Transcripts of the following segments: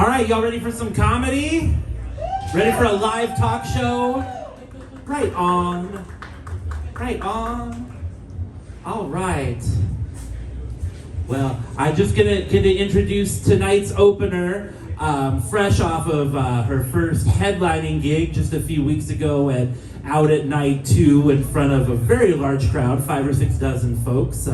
All right, y'all ready for some comedy? Ready for a live talk show? Right on. Right on. All right. Well, I'm just gonna introduce tonight's opener, fresh off of her first headlining gig just a few weeks ago at Out at Night 2 in front of a very large crowd, 5 or 6 dozen folks.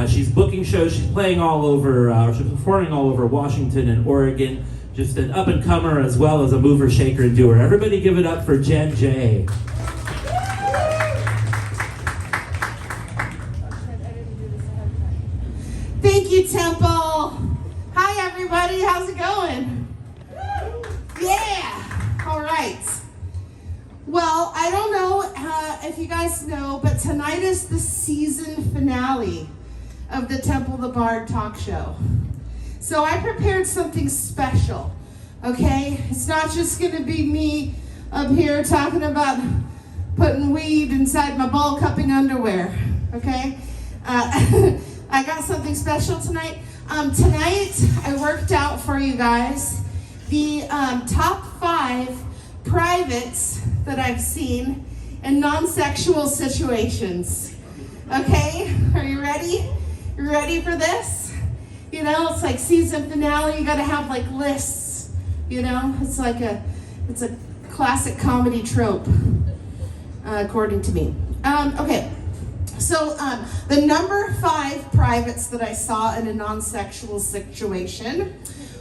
She's booking shows, she's playing all over, she's performing all over Washington and Oregon. Just an up-and-comer as well as a mover, shaker, and doer. Everybody give it up for Jen J. Thank you, Temple. Hi, everybody. How's it going? Yeah. All right. Well, I don't know if you guys know, but tonight is the season finale of the Temple the Bard talk show. So I prepared something special, okay? It's not just going to be me up here talking about putting weed inside my ball cupping underwear, okay? I got something special tonight. Tonight, I worked out for you guys the top 5 privates that I've seen in non-sexual situations. Okay, are you ready? You ready for this? You know, it's like season finale, you gotta have like lists, you know? It's a classic comedy trope, according to me. Okay. So the number 5 privates that I saw in a non-sexual situation,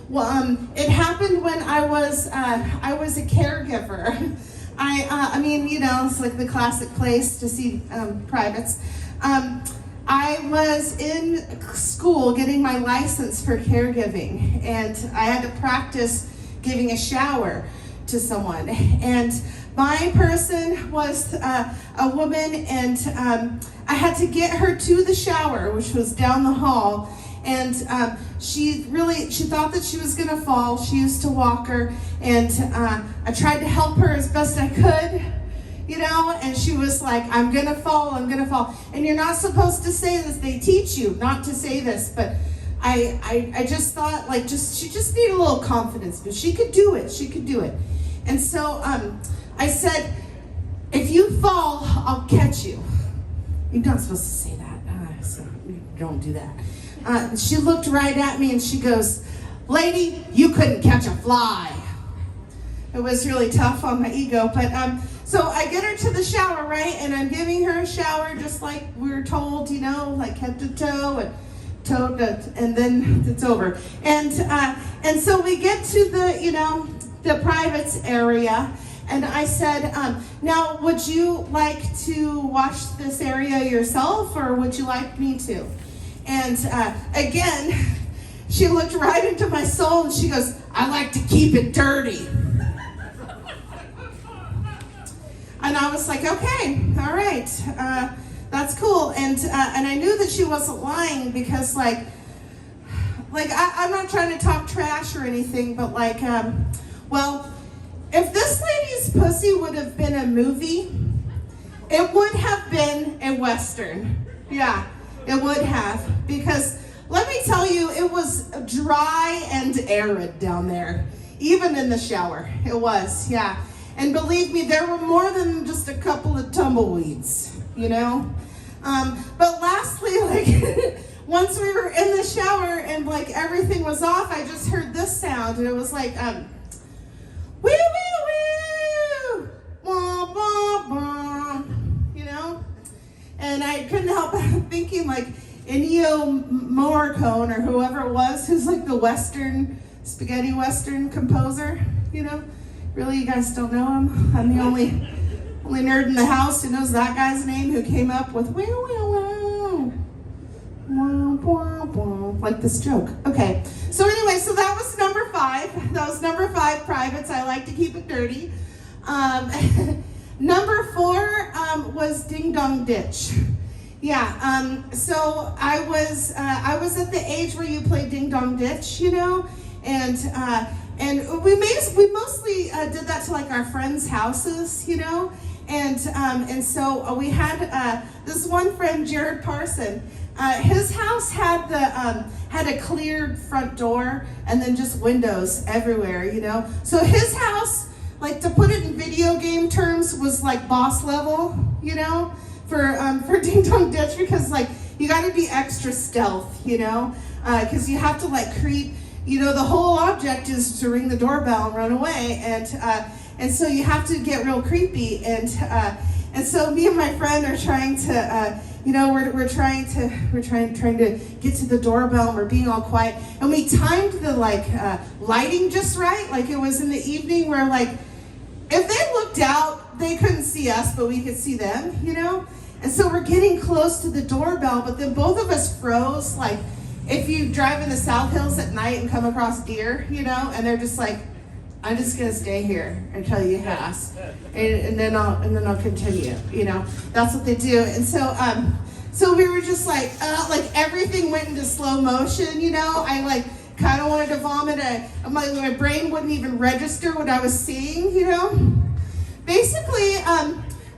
well, it happened when I was a caregiver. I mean, you know, it's like the classic place to see privates. I was in school getting my license for caregiving, and I had to practice giving a shower to someone. And my person was a woman, and I had to get her to the shower, which was down the hall. And she thought that she was gonna fall. She used to walk her, and I tried to help her as best I could, you know, and she was like, I'm gonna fall. And you're not supposed to say this. They teach you not to say this, but I just thought, like, she just needed a little confidence, but she could do it. And so I said, if you fall, I'll catch you. You're not supposed to say that, so don't do that. She looked right at me and she goes, lady, you couldn't catch a fly. It was really tough on my ego, but so I get her to the shower, right? And I'm giving her a shower just like we were told, you know, like head to toe and toe to, and then it's over. And so we get to the, you know, the privates area. And I said, now, would you like to wash this area yourself, or would you like me to? And again, she looked right into my soul and she goes, I like to keep it dirty. And I was like, okay, all right, that's cool. And I knew that she wasn't lying because, like I'm not trying to talk trash or anything, but like, well, if this lady's pussy would have been a movie, it would have been a Western. Yeah, it would have. Because let me tell you, it was dry and arid down there. Even in the shower, it was, yeah. And believe me, there were more than just a couple of tumbleweeds, you know? But lastly, like, once we were in the shower and like everything was off, I just heard this sound, and it was like, wee, wee, wee, wah, wah, wah, you know? And I couldn't help thinking, like, Ennio Morricone or whoever it was, who's like the spaghetti Western composer, you know? Really, you guys don't know him? I'm the only nerd in the house who knows that guy's name, who came up with wee, wee, wee, wah, wah, wah, like this joke. Okay, so anyway, so that was number 5. That was number 5 privates. I like to keep it dirty. Number 4 was Ding Dong Ditch. Yeah, so I was at the age where you play Ding Dong Ditch, you know, and we mostly did that to like our friends' houses, you know, and so we had this one friend, Jared Parson. His house had a cleared front door and then just windows everywhere, you know. So his house, like to put it in video game terms, was like boss level, you know, for Ding Dong Ditch, because like you got to be extra stealth, you know, because you have to like creep. You know, the whole object is to ring the doorbell and run away, and so you have to get real creepy, and so me and my friend are trying to, you know, we're trying to get to the doorbell, and we're being all quiet, and we timed the like lighting just right, like it was in the evening where like if they looked out they couldn't see us, but we could see them, you know, and so we're getting close to the doorbell, but then both of us froze, like. If you drive in the South Hills at night and come across deer, you know, and they're just like, I'm just gonna stay here until you pass, and then I'll continue, you know. That's what they do, and so we were just like everything went into slow motion, you know. I like kind of wanted to vomit. My brain wouldn't even register what I was seeing, you know. Basically,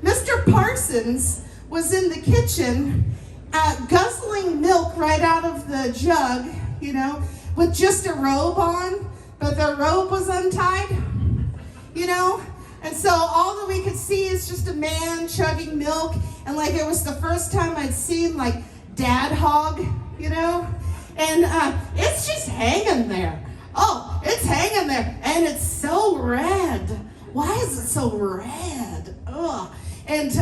Mr. Parsons was in the kitchen. Guzzling milk right out of the jug, you know, with just a robe on, but the robe was untied, you know, and so all that we could see is just a man chugging milk, and like it was the first time I'd seen like dad hog, you know, and it's just hanging there. Oh, it's hanging there, and it's so red. Why is it so red? Ugh. And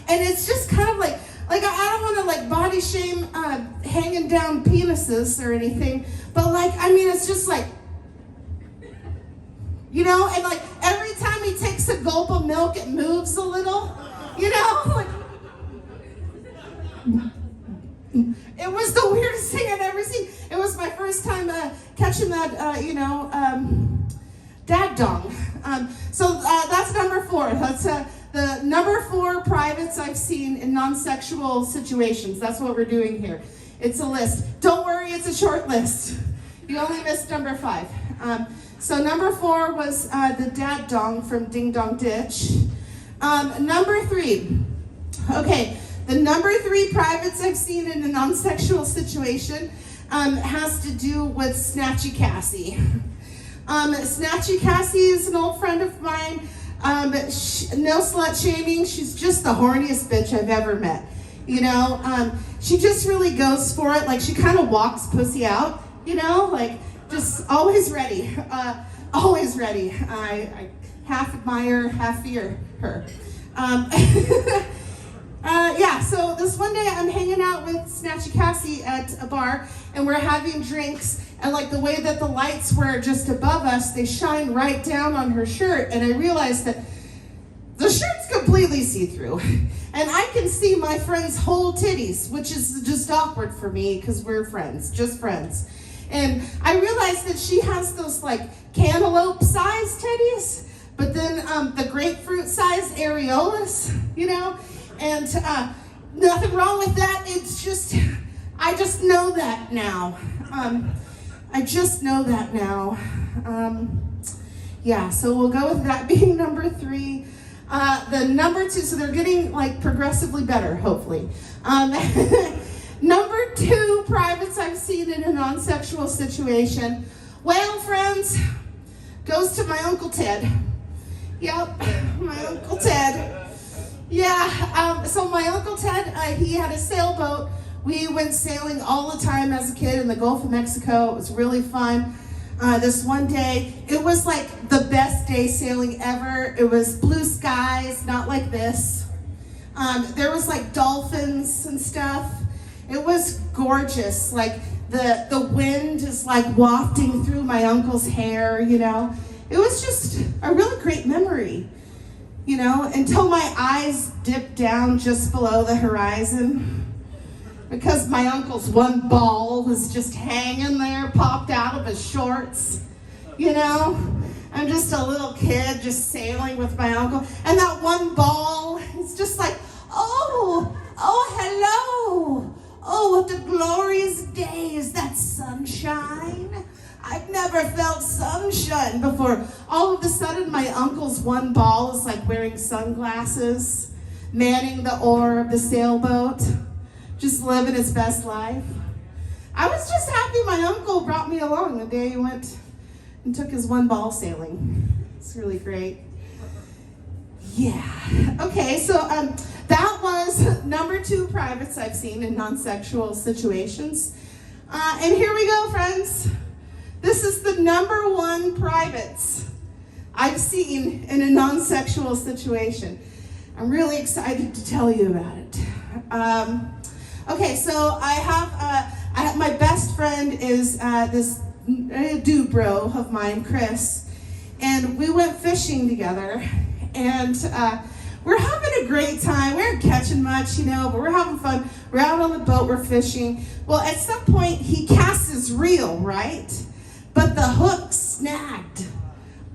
it's just kind of like I don't want to like body shame hanging down penises or anything, but like, I mean, it's just like, you know, and like every time he takes a gulp of milk, it moves a little, you know, like, it was the weirdest thing I'd ever seen. It was my first time catching that, you know, dad dong. So that's number 4. That's the number 4 privates I've seen in non-sexual situations. That's what we're doing here. It's a list. Don't worry, it's a short list. You only missed number 5. So number 4 was the dad dong from Ding Dong Ditch. Number 3. Okay, the number 3 privates I've seen in a non-sexual situation has to do with Snatchy Cassie. Snatchy Cassie is an old friend of mine. No slut shaming. She's just the horniest bitch I've ever met. You know, she just really goes for it. Like she kind of walks pussy out. You know, like just always ready. Always ready. I half admire, half fear her. Yeah. So this one day I'm hanging out with Snatchy Cassie at a bar, and we're having drinks. And like the way that the lights were just above us, they shine right down on her shirt. And I realized that the shirt's completely see-through. And I can see my friend's whole titties, which is just awkward for me because we're friends, just friends. And I realized that she has those like cantaloupe-sized titties, but then the grapefruit-sized areolas, you know? And nothing wrong with that. It's just, I just know that now. I just know that now. Yeah, so we'll go with that being number 3. The number 2, so they're getting like progressively better, hopefully. Number 2 privates I've seen in a non-sexual situation. Well, friends, goes to my Uncle Ted. Yep, my Uncle Ted. Yeah, so my Uncle Ted, he had a sailboat. We went sailing all the time as a kid in the Gulf of Mexico. It was really fun. This one day, it was like the best day sailing ever. It was blue skies, not like this. There was like dolphins and stuff. It was gorgeous. Like the wind is like wafting through my uncle's hair, you know. It was just a really great memory, you know, until my eyes dipped down just below the horizon. Because my uncle's one ball was just hanging there, popped out of his shorts, you know? I'm just a little kid just sailing with my uncle. And that one ball is just like, oh, hello. Oh, what a glorious day. Is that sunshine? I've never felt sunshine before. All of a sudden, my uncle's one ball is like wearing sunglasses, manning the oar of the sailboat, just living his best life. I was just happy my uncle brought me along the day he went and took his one ball sailing. It's really great. Yeah. Okay, so that was number 2 privates I've seen in non-sexual situations. And here we go, friends. This is the number 1 privates I've seen in a non-sexual situation. I'm really excited to tell you about it. Okay, so I have my best friend is this dude bro of mine, Chris, and we went fishing together, and we're having a great time. We aren't catching much, but we're having fun. We're out on the boat, we're fishing. Well, at some point, he casts his reel, right? But the hook snagged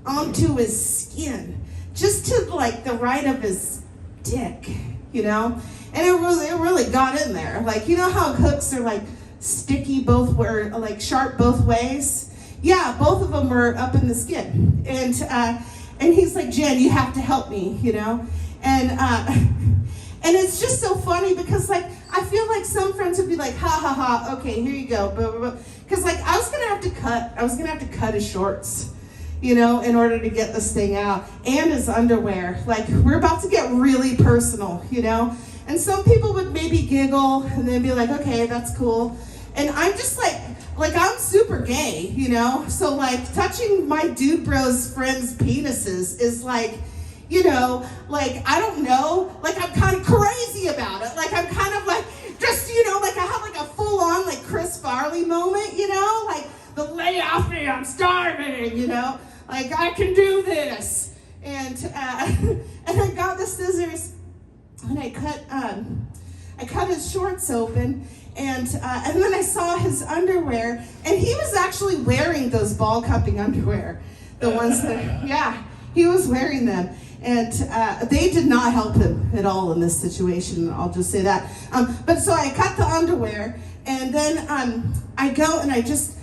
onto his skin, just to like the right of his dick, and it really got in there. Like, how hooks are like sticky like sharp both ways? Yeah, both of them were up in the skin. And he's like, Jen, you have to help me, and it's just so funny because like I feel like some friends would be like, ha ha ha, okay, here you go, blah, blah, blah. Because like I was gonna have to cut his shorts, in order to get this thing out, and his underwear. Like, we're about to get really personal, And some people would maybe giggle and they'd be like, okay, that's cool. And I'm just like I'm super gay, So like touching my dude bros friends' penises is like, like, I don't know, like I'm kind of crazy about it. Like I'm kind of like, just, like I have like a full on like Chris Farley moment, like the lay off me, I'm starving, like I can do this. And and I got the scissors and I cut his shorts open, and then I saw his underwear, and he was actually wearing those ball cupping underwear, the ones that, yeah, he was wearing them, and they did not help him at all in this situation. I'll just say that. But so I cut the underwear, and then I go and I just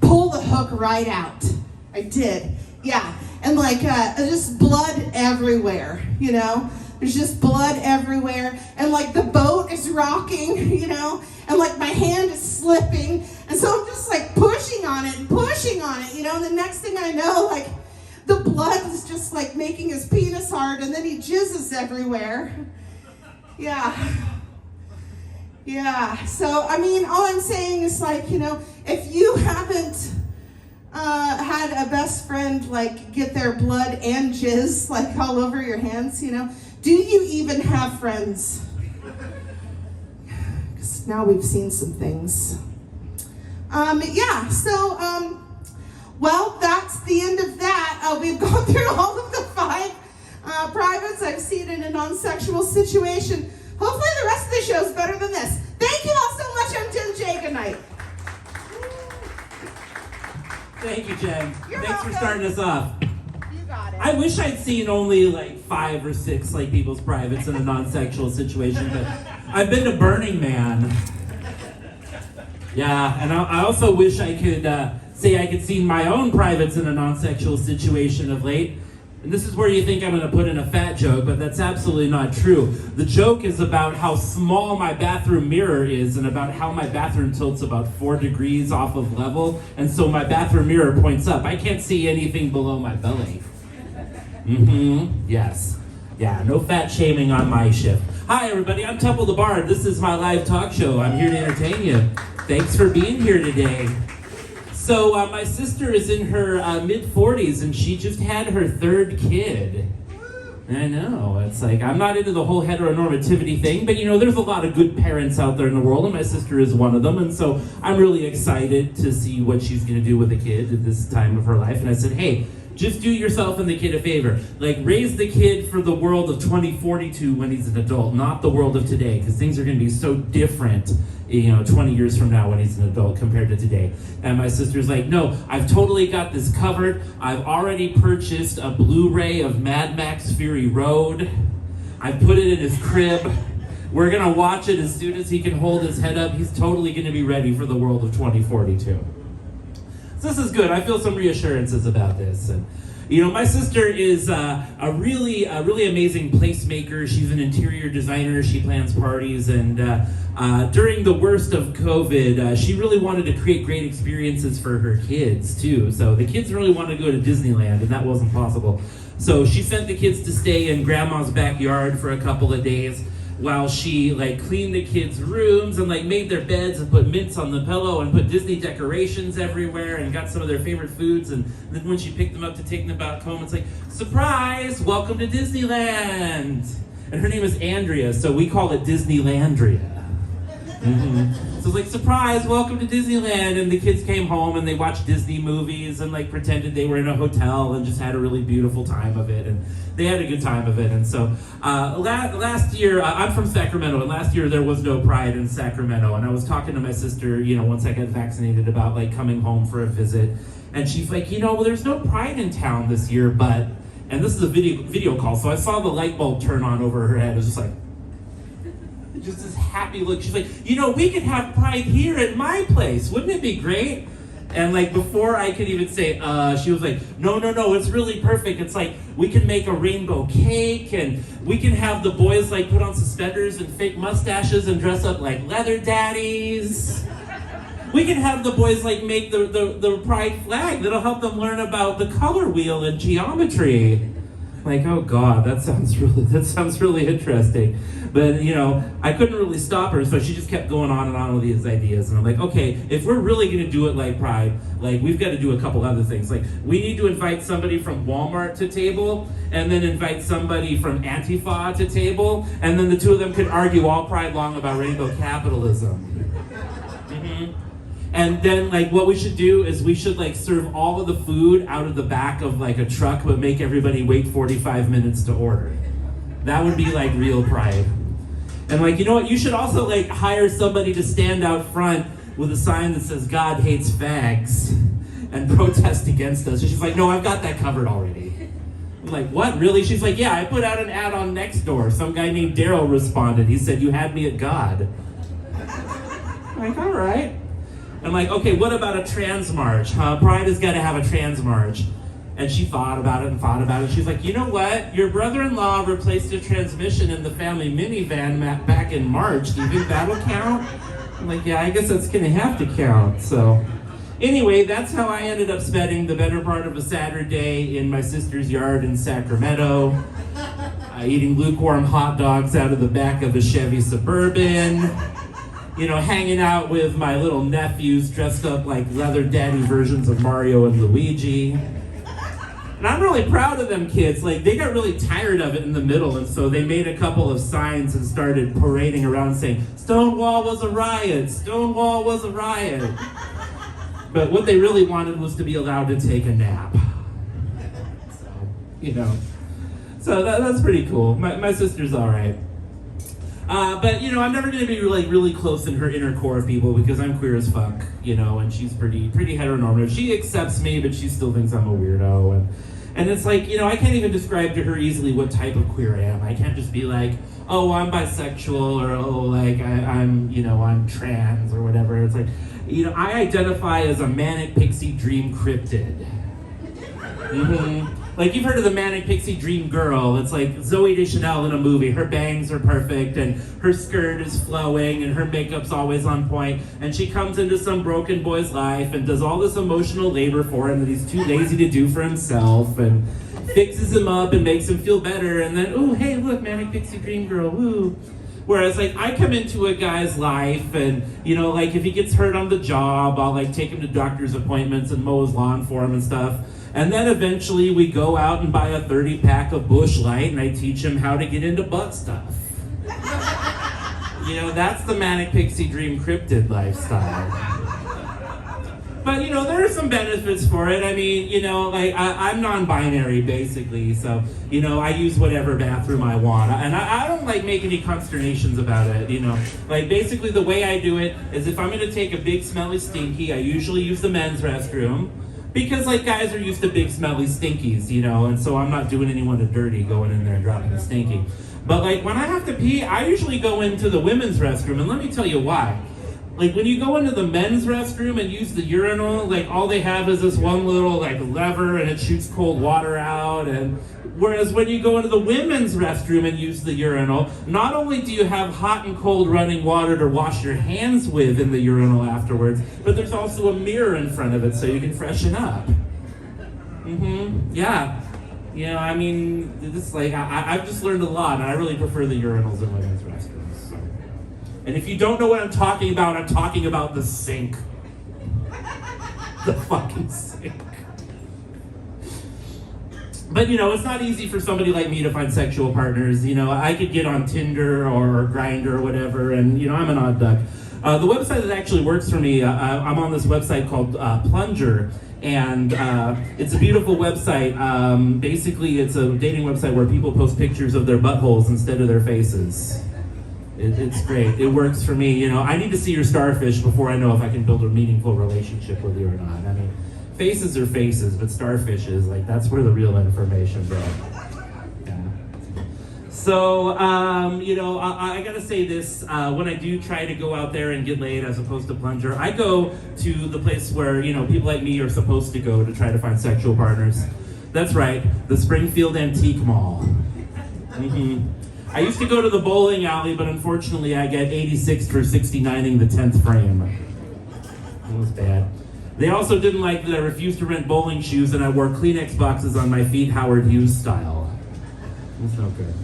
pull the hook right out. I did, yeah, and like just blood everywhere, There's just blood everywhere, and like the boat is rocking, and like my hand is slipping, and so I'm just like pushing on it, and the next thing I know, like the blood is just like making his penis hard, and then he jizzes everywhere. Yeah. So I mean, all I'm saying is like, if you haven't had a best friend like get their blood and jizz like all over your hands, do you even have friends? Because now we've seen some things. Well, that's the end of that. We've gone through all of the 5 privates I've seen in a non-sexual situation. Hopefully the rest of the show is better than this. Thank you all so much. I'm Jen J. Good night. Thank you, Jen. You're Thanks welcome. for starting us off. You got it. I wish I'd seen only like 5 or 6 like people's privates in a non-sexual situation, but I've been to Burning Man. Yeah, and I also wish I could say I could see my own privates in a non-sexual situation of late. And this is where you think I'm going to put in a fat joke, but that's absolutely not true. The joke is about how small my bathroom mirror is and about how my bathroom tilts about 4 degrees off of level, and so my bathroom mirror points up. I can't see anything below my belly. Yes. Yeah, no fat shaming on my shift. Hi, everybody. I'm Temple the Bard. This is my live talk show. I'm here to entertain you. Thanks for being here today. So my sister is in her mid-40s, and she just had her 3rd kid. I know, it's like, I'm not into the whole heteronormativity thing, but there's a lot of good parents out there in the world, and my sister is one of them, and so I'm really excited to see what she's going to do with a kid at this time of her life. And I said, hey, just do yourself and the kid a favor. Like, raise the kid for the world of 2042 when he's an adult, not the world of today, because things are going to be so different 20 years from now when he's an adult compared to today. And my sister's like, no, I've totally got this covered. I've already purchased a Blu-ray of Mad Max Fury Road. I put it in his crib. We're going to watch it as soon as he can hold his head up. He's totally going to be ready for the world of 2042. So this is good. I feel some reassurances about this. And My sister is a really amazing placemaker. She's an interior designer. She plans parties, and during the worst of COVID, she really wanted to create great experiences for her kids too. So the kids really wanted to go to Disneyland, and that wasn't possible. So she sent the kids to stay in Grandma's backyard for a couple of days, while she cleaned the kids' rooms and made their beds and put mints on the pillow and put Disney decorations everywhere and got some of their favorite foods. And then when she picked them up to take them back home, it's like, surprise, welcome to Disneyland. And her name is Andrea, so we call it Disneylandria. So it's like, surprise, welcome to Disneyland. And the kids came home and they watched Disney movies and pretended they were in a hotel and just had a really beautiful time of it. And they had a good time of it. And so last year, I'm from Sacramento, and last year there was no Pride in Sacramento. And I was talking to my sister, once I got vaccinated, about coming home for a visit. And she's like, well, there's no Pride in town this year, but, and this is a video call, so I saw the light bulb turn on over her head. It was just just this happy look. She's like, we could have Pride here at my place. Wouldn't it be great? And before I could even say, she was like, no, it's really perfect. It's we can make a rainbow cake, and we can have the boys put on suspenders and fake mustaches and dress up like leather daddies. We can have the boys make the Pride flag that'll help them learn about the color wheel and geometry. Oh God, that sounds really interesting. But I couldn't really stop her, so she just kept going on and on with these ideas. And I'm like, okay, if we're really gonna do it like Pride, we've got to do a couple other things. We need to invite somebody from Walmart to table, and then invite somebody from Antifa to table, and then the two of them could argue all Pride long about rainbow capitalism. And then what we should do is we should serve all of the food out of the back of a truck, but make everybody wait 45 minutes to order. That would be real Pride. And you know what? You should also hire somebody to stand out front with a sign that says God hates fags and protest against us. And she's like, no, I've got that covered already. I'm like, what, really? She's like, yeah, I put out an ad on Nextdoor. Some guy named Daryl responded. He said, you had me at God. I'm all right. I'm like, okay, what about a trans march? Pride has got to have a trans march. And she thought about it. She's like, you know what? Your brother-in-law replaced a transmission in the family minivan back in March. Do you think that'll count? I'm like, yeah, I guess that's going to have to count. So anyway, that's how I ended up spending the better part of a Saturday in my sister's yard in Sacramento, eating lukewarm hot dogs out of the back of a Chevy Suburban, hanging out with my little nephews dressed up like leather daddy versions of Mario and Luigi. And I'm really proud of them kids. They got really tired of it in the middle, and so they made a couple of signs and started parading around saying, Stonewall was a riot, Stonewall was a riot. But what they really wanted was to be allowed to take a nap. So, that's pretty cool. My sister's all right. But I'm never going to be really close in her inner core of people because I'm queer as fuck, and she's pretty heteronormative. She accepts me, but she still thinks I'm a weirdo, and it's I can't even describe to her easily what type of queer I am. I can't just be oh, I'm bisexual, or oh, I'm trans or whatever. It's I identify as a manic pixie dream cryptid. You've heard of the Manic Pixie Dream Girl. It's Zooey Deschanel in a movie. Her bangs are perfect, and her skirt is flowing, and her makeup's always on point, and she comes into some broken boy's life and does all this emotional labor for him that he's too lazy to do for himself, and fixes him up and makes him feel better, and then, oh, hey, look, Manic Pixie Dream Girl, woo. Whereas, I come into a guy's life, and, if he gets hurt on the job, I'll, take him to doctor's appointments and mow his lawn for him and stuff. And then eventually we go out and buy a 30-pack of Busch Light, and I teach him how to get into butt stuff. That's the Manic Pixie Dream Cryptid lifestyle. But, there are some benefits for it. I mean, I'm non-binary, basically, so, I use whatever bathroom I want. And I don't, make any consternations about it, basically the way I do it is if I'm going to take a big, smelly stinky, I usually use the men's restroom. Because, guys are used to big, smelly stinkies, and so I'm not doing anyone a dirty going in there and dropping a stinky. But, when I have to pee, I usually go into the women's restroom, and let me tell you why. Like when you go into the men's restroom and use the urinal, like all they have is this one little like lever and it shoots cold water out. And whereas when you go into the women's restroom and use the urinal, not only do you have hot and cold running water to wash your hands with in the urinal afterwards, but there's also a mirror in front of it so you can freshen up. Yeah. You know, I mean, this like I've just learned a lot, and I really prefer the urinals in women's restrooms. So. And if you don't know what I'm talking about the sink. The fucking sink. But you know, it's not easy for somebody like me to find sexual partners. You know, I could get on Tinder or Grindr or whatever, and you know, I'm an odd duck. The website that actually works for me, I'm on this website called Plunger. And it's a beautiful website. Basically, it's a dating website where people post pictures of their buttholes instead of their faces. It's great. It works for me. You know, I need to see your starfish before I know if I can build a meaningful relationship with you or not. I mean, faces are faces, but starfishes, like, that's where the real information's at. So, you know, I gotta say this, when I do try to go out there and get laid as opposed to Plunger, I go to the place where, you know, people like me are supposed to go to try to find sexual partners. That's right, the Springfield Antique Mall. I used to go to the bowling alley, but unfortunately I got 86 for 69ing the 10th frame. It was bad. They also didn't like that I refused to rent bowling shoes and I wore Kleenex boxes on my feet, Howard Hughes style. It was no good.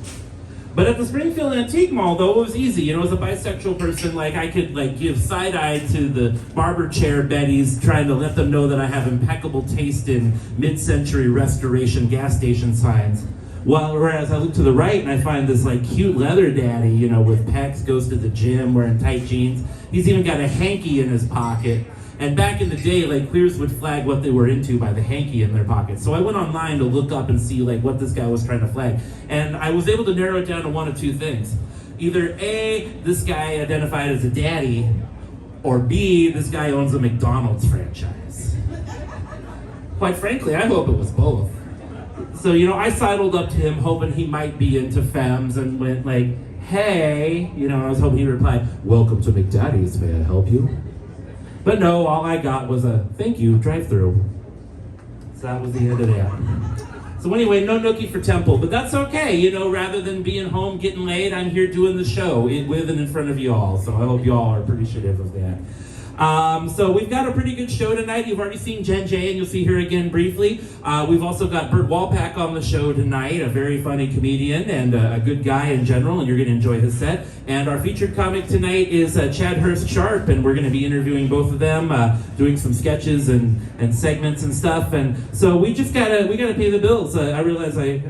But at the Springfield Antique Mall, though, it was easy. You know, as a bisexual person, like, I could, like, give side-eye to the barber chair Betties, trying to let them know that I have impeccable taste in mid-century restoration gas station signs. Whereas I look to the right and I find this, like, cute leather daddy, you know, with pecs, goes to the gym, wearing tight jeans. He's even got a hanky in his pocket. And back in the day, like, queers would flag what they were into by the hanky in their pocket. So I went online to look up and see, like, what this guy was trying to flag. And I was able to narrow it down to one of two things. Either A, this guy identified as a daddy, or B, this guy owns a McDonald's franchise. Quite frankly, I hope it was both. So, you know, I sidled up to him hoping he might be into femmes and went like, hey, you know, I was hoping he'd reply, welcome to McDaddy's, may I help you? But no, all I got was a thank you drive-through. So that was the end of that. So anyway, no nookie for Temple, but that's okay. You know, rather than being home getting laid, I'm here doing the show with and in front of you all. So I hope you all are appreciative of that. So we've got a pretty good show tonight. You've already seen Jen J, and you'll see her again briefly. We've also got Bert Walpack on the show tonight, a very funny comedian and a good guy in general, and you're going to enjoy his set. And our featured comic tonight is Chadhurst Sharpe, and we're going to be interviewing both of them, doing some sketches and segments and stuff. And so we gotta pay the bills. I realize I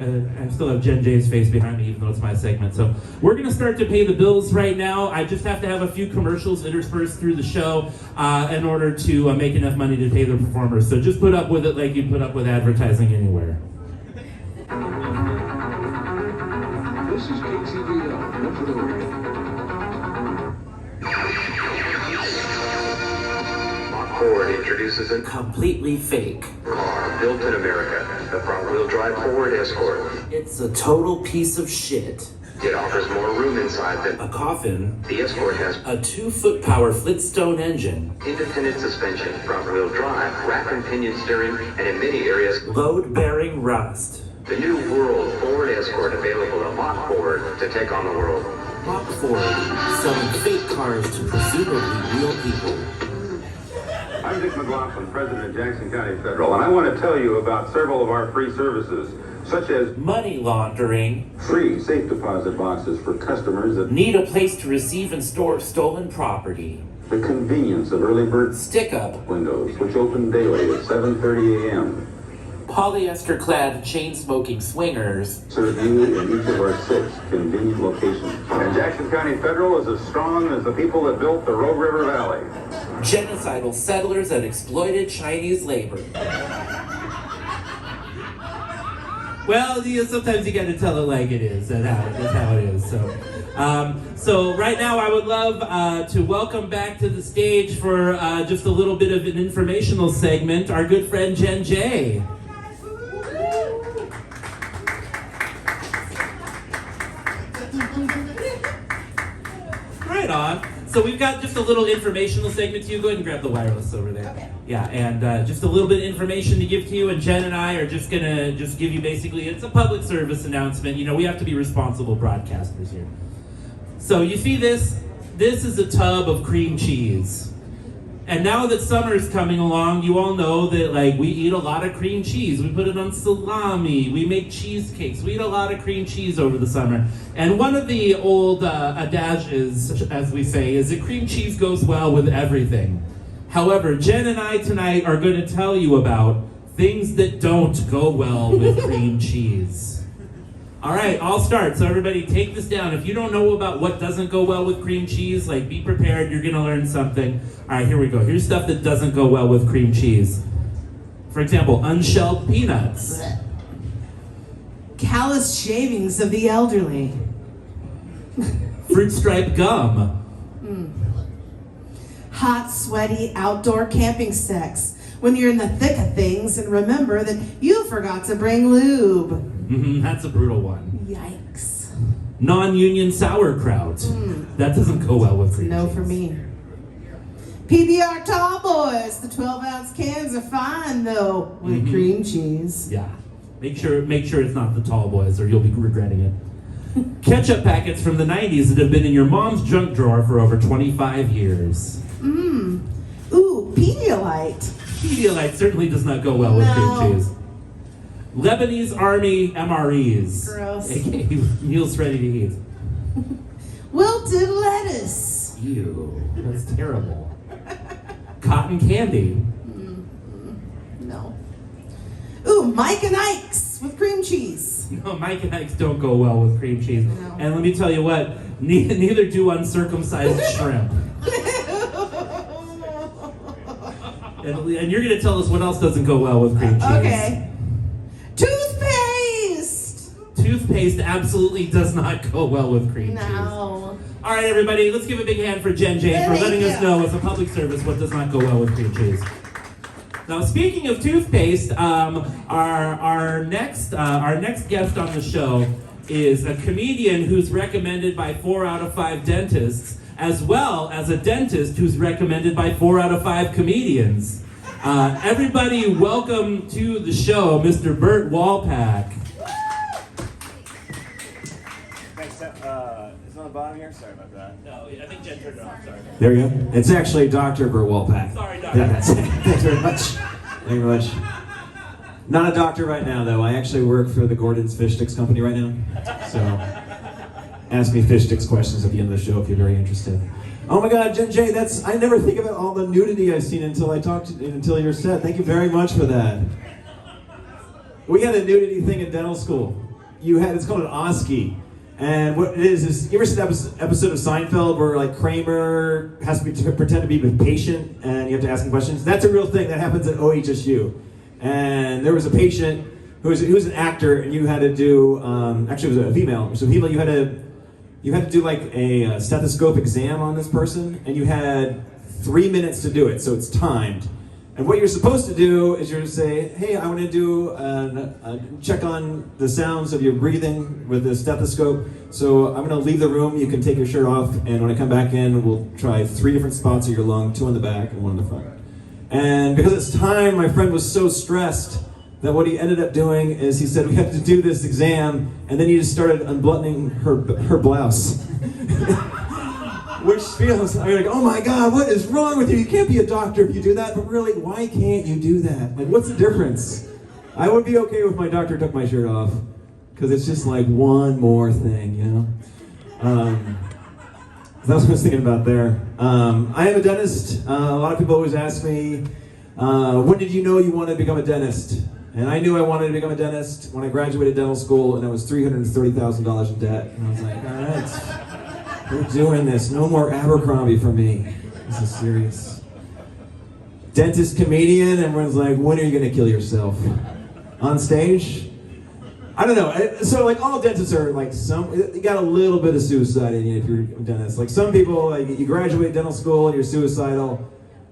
still have Jen J's face behind me, even though it's my segment. So we're going to start to pay the bills right now. I just have to have a few commercials interspersed through the show in order to make enough money to pay the performers. So just put up with it like you put up with advertising anywhere. This is KTVL, Metro Area. Ford introduces a Completely fake. car built in America, the front-wheel drive Ford Escort. It's a total piece of shit. It offers more room inside than A coffin. the Escort has. A 2-foot power Flintstone engine. Independent suspension, front-wheel drive, rack and pinion steering, and in many areas, Load-bearing rust. the new world Ford Escort available at Mach Ford to take on the world. Mach Ford, selling fake cars to presumably real people. I'm Dick McLaughlin, president of Jackson County Federal, and I want to tell you about several of our free services, such as Money laundering. free safe deposit boxes for customers that Need a place to receive and store stolen property. the convenience of early bird Stick-up. windows, which open daily at 7:30 a.m. Polyester-clad chain-smoking swingers. Serve you in each of our 6 convenient locations. And Jackson County Federal is as strong as the people that built the Rogue River Valley. Genocidal settlers that exploited Chinese labor. Well, you know, sometimes you got to tell it like it is. That's how it is. So right now I would love to welcome back to the stage for just a little bit of an informational segment, our good friend Jen J. Right on. So we've got just a little informational segment to you. Go ahead and grab the wireless over there. Okay. Yeah, and just a little bit of information to give to you, and Jen and I are just gonna give you basically, it's a public service announcement. You know, we have to be responsible broadcasters here. So you see this? This is a tub of cream cheese. And now that summer is coming along, you all know that like we eat a lot of cream cheese. We put it on salami. We make cheesecakes. We eat a lot of cream cheese over the summer. And one of the old adages, as we say, is that cream cheese goes well with everything. However, Jen and I tonight are going to tell you about things that don't go well with cream cheese. All right, I'll start. So everybody take this down. If you don't know about what doesn't go well with cream cheese, like be prepared, you're gonna learn something. All right, here we go. Here's stuff that doesn't go well with cream cheese. For example, unshelled peanuts. Callous shavings of the elderly. Fruit stripe gum. Hot, sweaty, outdoor camping sex. When you're in the thick of things and remember that you forgot to bring lube. That's a brutal one. Yikes. Non-union sauerkraut. That doesn't go well with cream No cheese. for me. PBR Tall Boys. The 12-ounce cans are fine though with cream cheese. Yeah. Make sure it's not the tall boys or you'll be regretting it. Ketchup packets from the 90s that have been in your mom's junk drawer for over 25 years. Ooh, Pedialyte. Pedialyte certainly does not go well with No. cream cheese. Lebanese Army MREs. Gross. AKA meals ready to eat. Wilted lettuce. Ew, that's terrible. Cotton candy. No. Ooh, Mike and Ike's with cream cheese. No, Mike and Ike's don't go well with cream cheese. No. And let me tell you what, neither do uncircumcised shrimp. And you're going to tell us what else doesn't go well with cream cheese. Okay. Toothpaste. Toothpaste absolutely does not go well with cream cheese. No. All right, everybody, let's give a big hand for Jen Jane for Thank letting us you. know as a public service what does not go well with cream cheese. Now, speaking of toothpaste, our next guest on the show is a comedian who's recommended by 4 out of 5 dentists, as well as a dentist who's recommended by 4 out of 5 comedians. Everybody, welcome to the show, Mr. Bert Walpack. Thanks. Is it on the bottom here? Sorry about that. No, I think Jen turned it off. Sorry. There we go. It's actually Dr. Bert Walpack. Sorry, Doctor. Yeah, that's it. Thanks very much. Thank you very much. Not a doctor right now, though. I actually work for the Gordon's Fish Sticks Company right now. So ask me fish sticks questions at the end of the show if you're very interested. Oh my God, Jen J, I never think about all the nudity I've seen until you're set. Thank you very much for that. We had a nudity thing in dental school. It's called an OSCE. And what it is you ever see that episode of Seinfeld where like Kramer has to pretend to be a patient and you have to ask him questions? That's a real thing that happens at OHSU. And there was a patient who was an actor, and you had to do actually it was a female. So female, you had to do like a stethoscope exam on this person, and you had 3 minutes to do it. So it's timed. And what you're supposed to do is you're to say, hey, I want to do a check on the sounds of your breathing with the stethoscope. So I'm going to leave the room. You can take your shirt off. And when I come back in, we'll try 3 different spots of your lung, 2 on the back and 1 on the front. And because it's time, my friend was so stressed that what he ended up doing is he said, we have to do this exam. And then he just started unbuttoning her blouse. Which feels, I'm like, oh my God, what is wrong with you? You can't be a doctor if you do that, but really, why can't you do that? Like, what's the difference? I would be okay if my doctor took my shirt off, because it's just like one more thing, you know? That's what I was thinking about there. I am a dentist. A lot of people always ask me, when did you know you wanted to become a dentist? And I knew I wanted to become a dentist when I graduated dental school, and I was $330,000 in debt. And I was like, all right. We're doing this. No more Abercrombie for me. This is serious. Dentist, comedian, everyone's like, when are you going to kill yourself? On stage? I don't know. So like all dentists are like you got a little bit of suicide in you if you're a dentist. Like some people, like you graduate dental school and you're suicidal,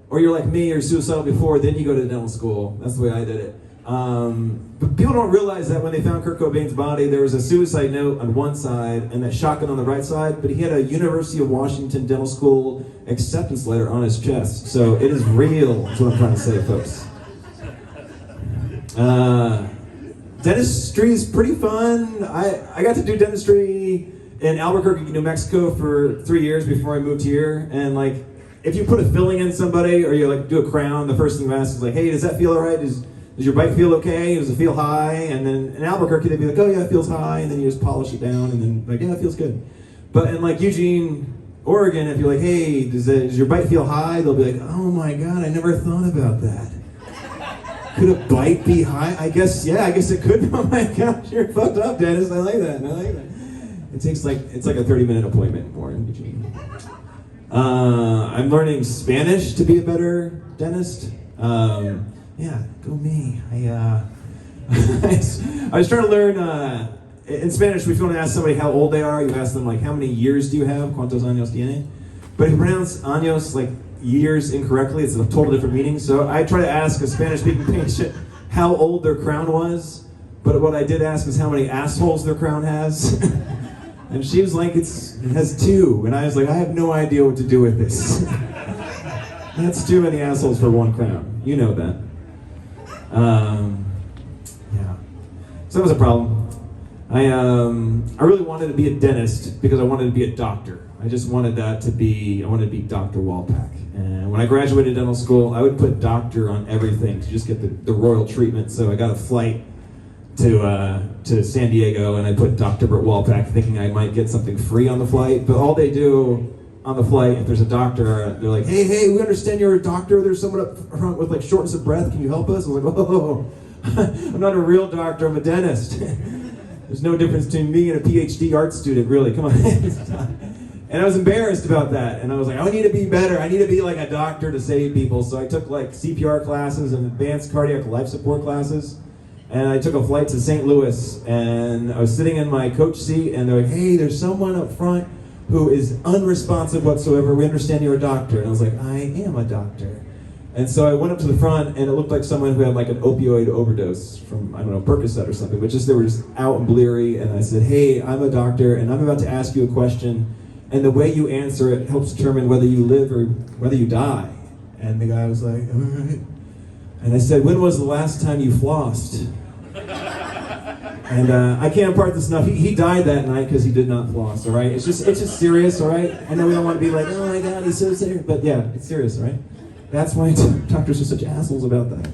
or you're like me, you're suicidal before, then you go to dental school. That's the way I did it. But people don't realize that when they found Kurt Cobain's body, there was a suicide note on one side and that shotgun on the right side, but he had a University of Washington Dental School acceptance letter on his chest. So it is real, that's what I'm trying to say, folks. Dentistry is pretty fun. I got to do dentistry in Albuquerque, New Mexico for 3 years before I moved here. And like, if you put a filling in somebody or you like do a crown, the first thing you ask is like, hey, does that feel all right? Does your bite feel okay? Does it feel high? And then in Albuquerque, they'd be like, oh yeah, it feels high. And then you just polish it down and then like, yeah, it feels good. But in like Eugene, Oregon, if you're like, hey, does your bite feel high? They'll be like, oh my God, I never thought about that. Could a bite be high? I guess it could. Oh my gosh, you're fucked up, Dennis. I like that. It's like a 30-minute appointment more in Eugene. I'm learning Spanish to be a better dentist. Yeah, go me. I was trying to learn, in Spanish, if you want to ask somebody how old they are, you ask them like, how many years do you have? ¿Cuántos años tiene? But if you pronounce años like years incorrectly, it's a total different meaning. So I try to ask a Spanish-speaking patient how old their crown was, but what I did ask is how many assholes their crown has. And she was like, it has 2. And I was like, I have no idea what to do with this. That's too many assholes for one crown. You know that. Yeah. So that was a problem. I really wanted to be a dentist because I wanted to be a doctor. I wanted to be Dr. Walpack. And when I graduated dental school, I would put doctor on everything to just get the royal treatment. So I got a flight to San Diego, and I put Dr. Bert Walpack, thinking I might get something free on the flight. But all they do on the flight, if there's a doctor, they're like, hey, we understand you're a doctor. There's someone up front with like shortness of breath. Can you help us? I was like, oh, I'm not a real doctor. I'm a dentist. There's no difference between me and a PhD art student, really. Come on. And I was embarrassed about that. And I was like, I need to be better. I need to be like a doctor to save people. So I took like CPR classes and advanced cardiac life support classes. And I took a flight to St. Louis, and I was sitting in my coach seat, and they're like, hey, there's someone up front who is unresponsive whatsoever. We understand you're a doctor. And I was like, I am a doctor. And so I went up to the front, and it looked like someone who had like an opioid overdose from, I don't know, Percocet or something, but they were just out and bleary. And I said, hey, I'm a doctor, and I'm about to ask you a question, and the way you answer it helps determine whether you live or whether you die. And the guy was like, all right. And I said, when was the last time you flossed? And I can't impart this enough. He died that night because he did not floss, all right? It's just serious, all right? I know we don't want to be like, oh my God, he's so serious. But yeah, it's serious, all right? That's why doctors are such assholes about that.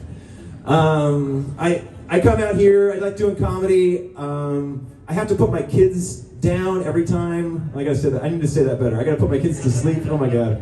I come out here, I like doing comedy. I have to put my kids down every time. Like I said, I need to say that better. I got to put my kids to sleep. Oh my God.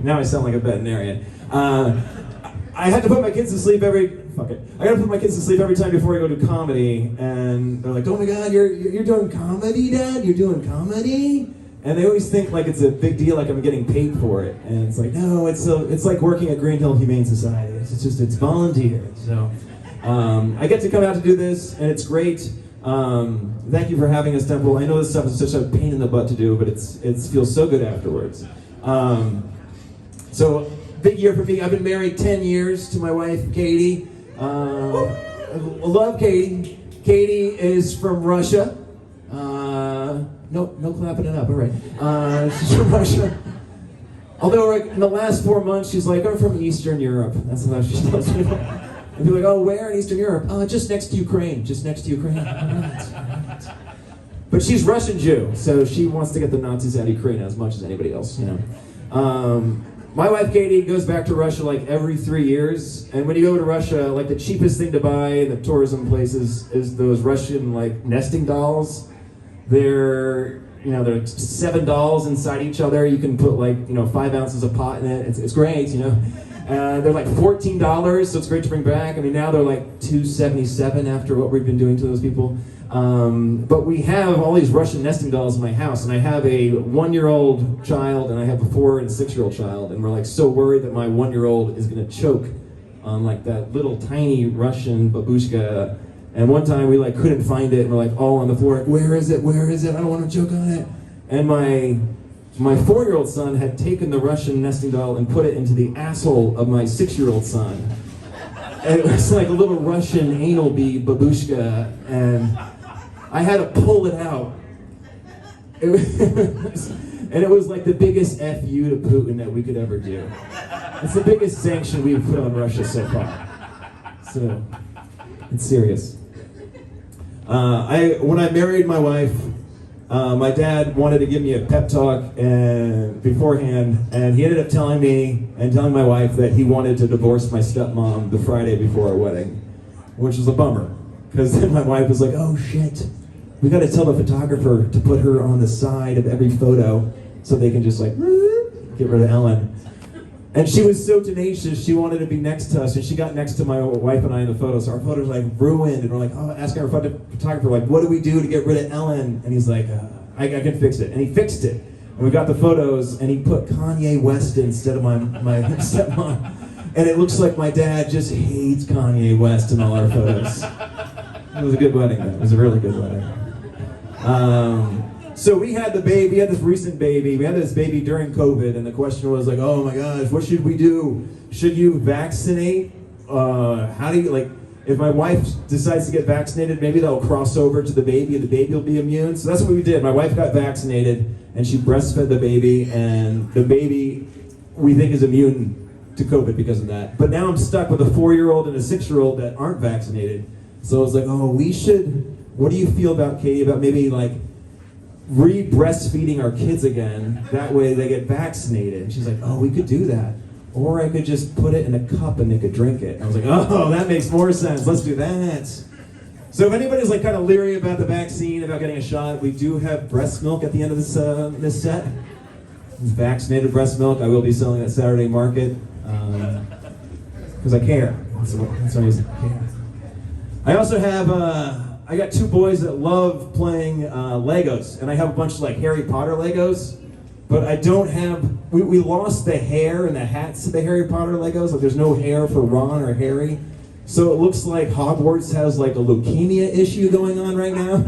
Now I sound like a veterinarian. I had to put my kids to sleep I gotta put my kids to sleep every time before I go to comedy, and they're like, oh my God, you're doing comedy, Dad? You're doing comedy? And they always think like it's a big deal, like I'm getting paid for it. And it's like, no, it's like working at Green Hill Humane Society. It's volunteer. So I get to come out to do this, and it's great. Thank you for having us, Temple. I know this stuff is such a pain in the butt to do, but it feels so good afterwards. So big year for me. I've been married 10 years to my wife, Katie. I love Katie. Katie is from Russia. No clapping it up. All right. She's from Russia. Although like, in the last 4 months, she's like, I'm from Eastern Europe. That's how she tells me. And be like, oh, where in Eastern Europe? Just next to Ukraine. Just next to Ukraine. All right. But she's Russian Jew, so she wants to get the Nazis out of Ukraine as much as anybody else, you know. My wife Katie goes back to Russia like every 3 years, and when you go to Russia, like the cheapest thing to buy in the tourism places is those Russian like nesting dolls. They're $7 inside each other. You can put like 5 ounces of pot in it. It's great, you know. They're like $14, so it's great to bring back. I mean, now they're like $2.77 after what we've been doing to those people. But we have all these Russian nesting dolls in my house, and I have a 1-year-old child, and I have a 4- and 6-year-old child, and we're like so worried that my 1-year-old is gonna choke on like that little tiny Russian babushka. And one time we like couldn't find it, and we're like all on the floor, like, where is it? Where is it? I don't want to choke on it. And my 4-year-old son had taken the Russian nesting doll and put it into the asshole of my 6-year-old son. And it was like a little Russian anal bee babushka, and I had to pull it out. And it was like the biggest FU to Putin that we could ever do. It's the biggest sanction we've put on Russia so far. So, it's serious. When I married my wife, my dad wanted to give me a pep talk beforehand, and he ended up telling me and telling my wife that he wanted to divorce my stepmom the Friday before our wedding, which was a bummer, because then my wife was like, oh shit, we got to tell the photographer to put her on the side of every photo so they can just like get rid of Ellen. And she was so tenacious, she wanted to be next to us, and she got next to my wife and I in the photos. So our photos were like ruined, and we're like, oh, asking our photographer, like, what do we do to get rid of Ellen? And he's like, I can fix it. And he fixed it. And we got the photos, and he put Kanye West instead of my stepmom. And it looks like my dad just hates Kanye West in all our photos. It was a good wedding, though. It was a really good wedding. So we had the baby, we had this recent baby. We had this baby during COVID, and the question was like, oh my gosh, what should we do? Should you vaccinate? How do you, like, if my wife decides to get vaccinated, maybe that'll cross over to the baby, and the baby will be immune. So that's what we did. My wife got vaccinated, and she breastfed the baby, and the baby, we think, is immune to COVID because of that. But now I'm stuck with a 4-year-old and a 6-year-old that aren't vaccinated. So I was like, oh, what do you feel about, Katie, about maybe like re-breastfeeding our kids again, that way they get vaccinated? And she's like, oh, we could do that. Or I could just put it in a cup and they could drink it. And I was like, oh, that makes more sense. Let's do that. So if anybody's like kind of leery about the vaccine, about getting a shot, we do have breast milk at the end of this set. It's vaccinated breast milk. I will be selling at Saturday Market because I care. That's the reason I care. I also have I got 2 boys that love playing Legos, and I have a bunch of like Harry Potter Legos, but I don't have, we lost the hair and the hats to the Harry Potter Legos. Like there's no hair for Ron or Harry. So it looks like Hogwarts has like a leukemia issue going on right now.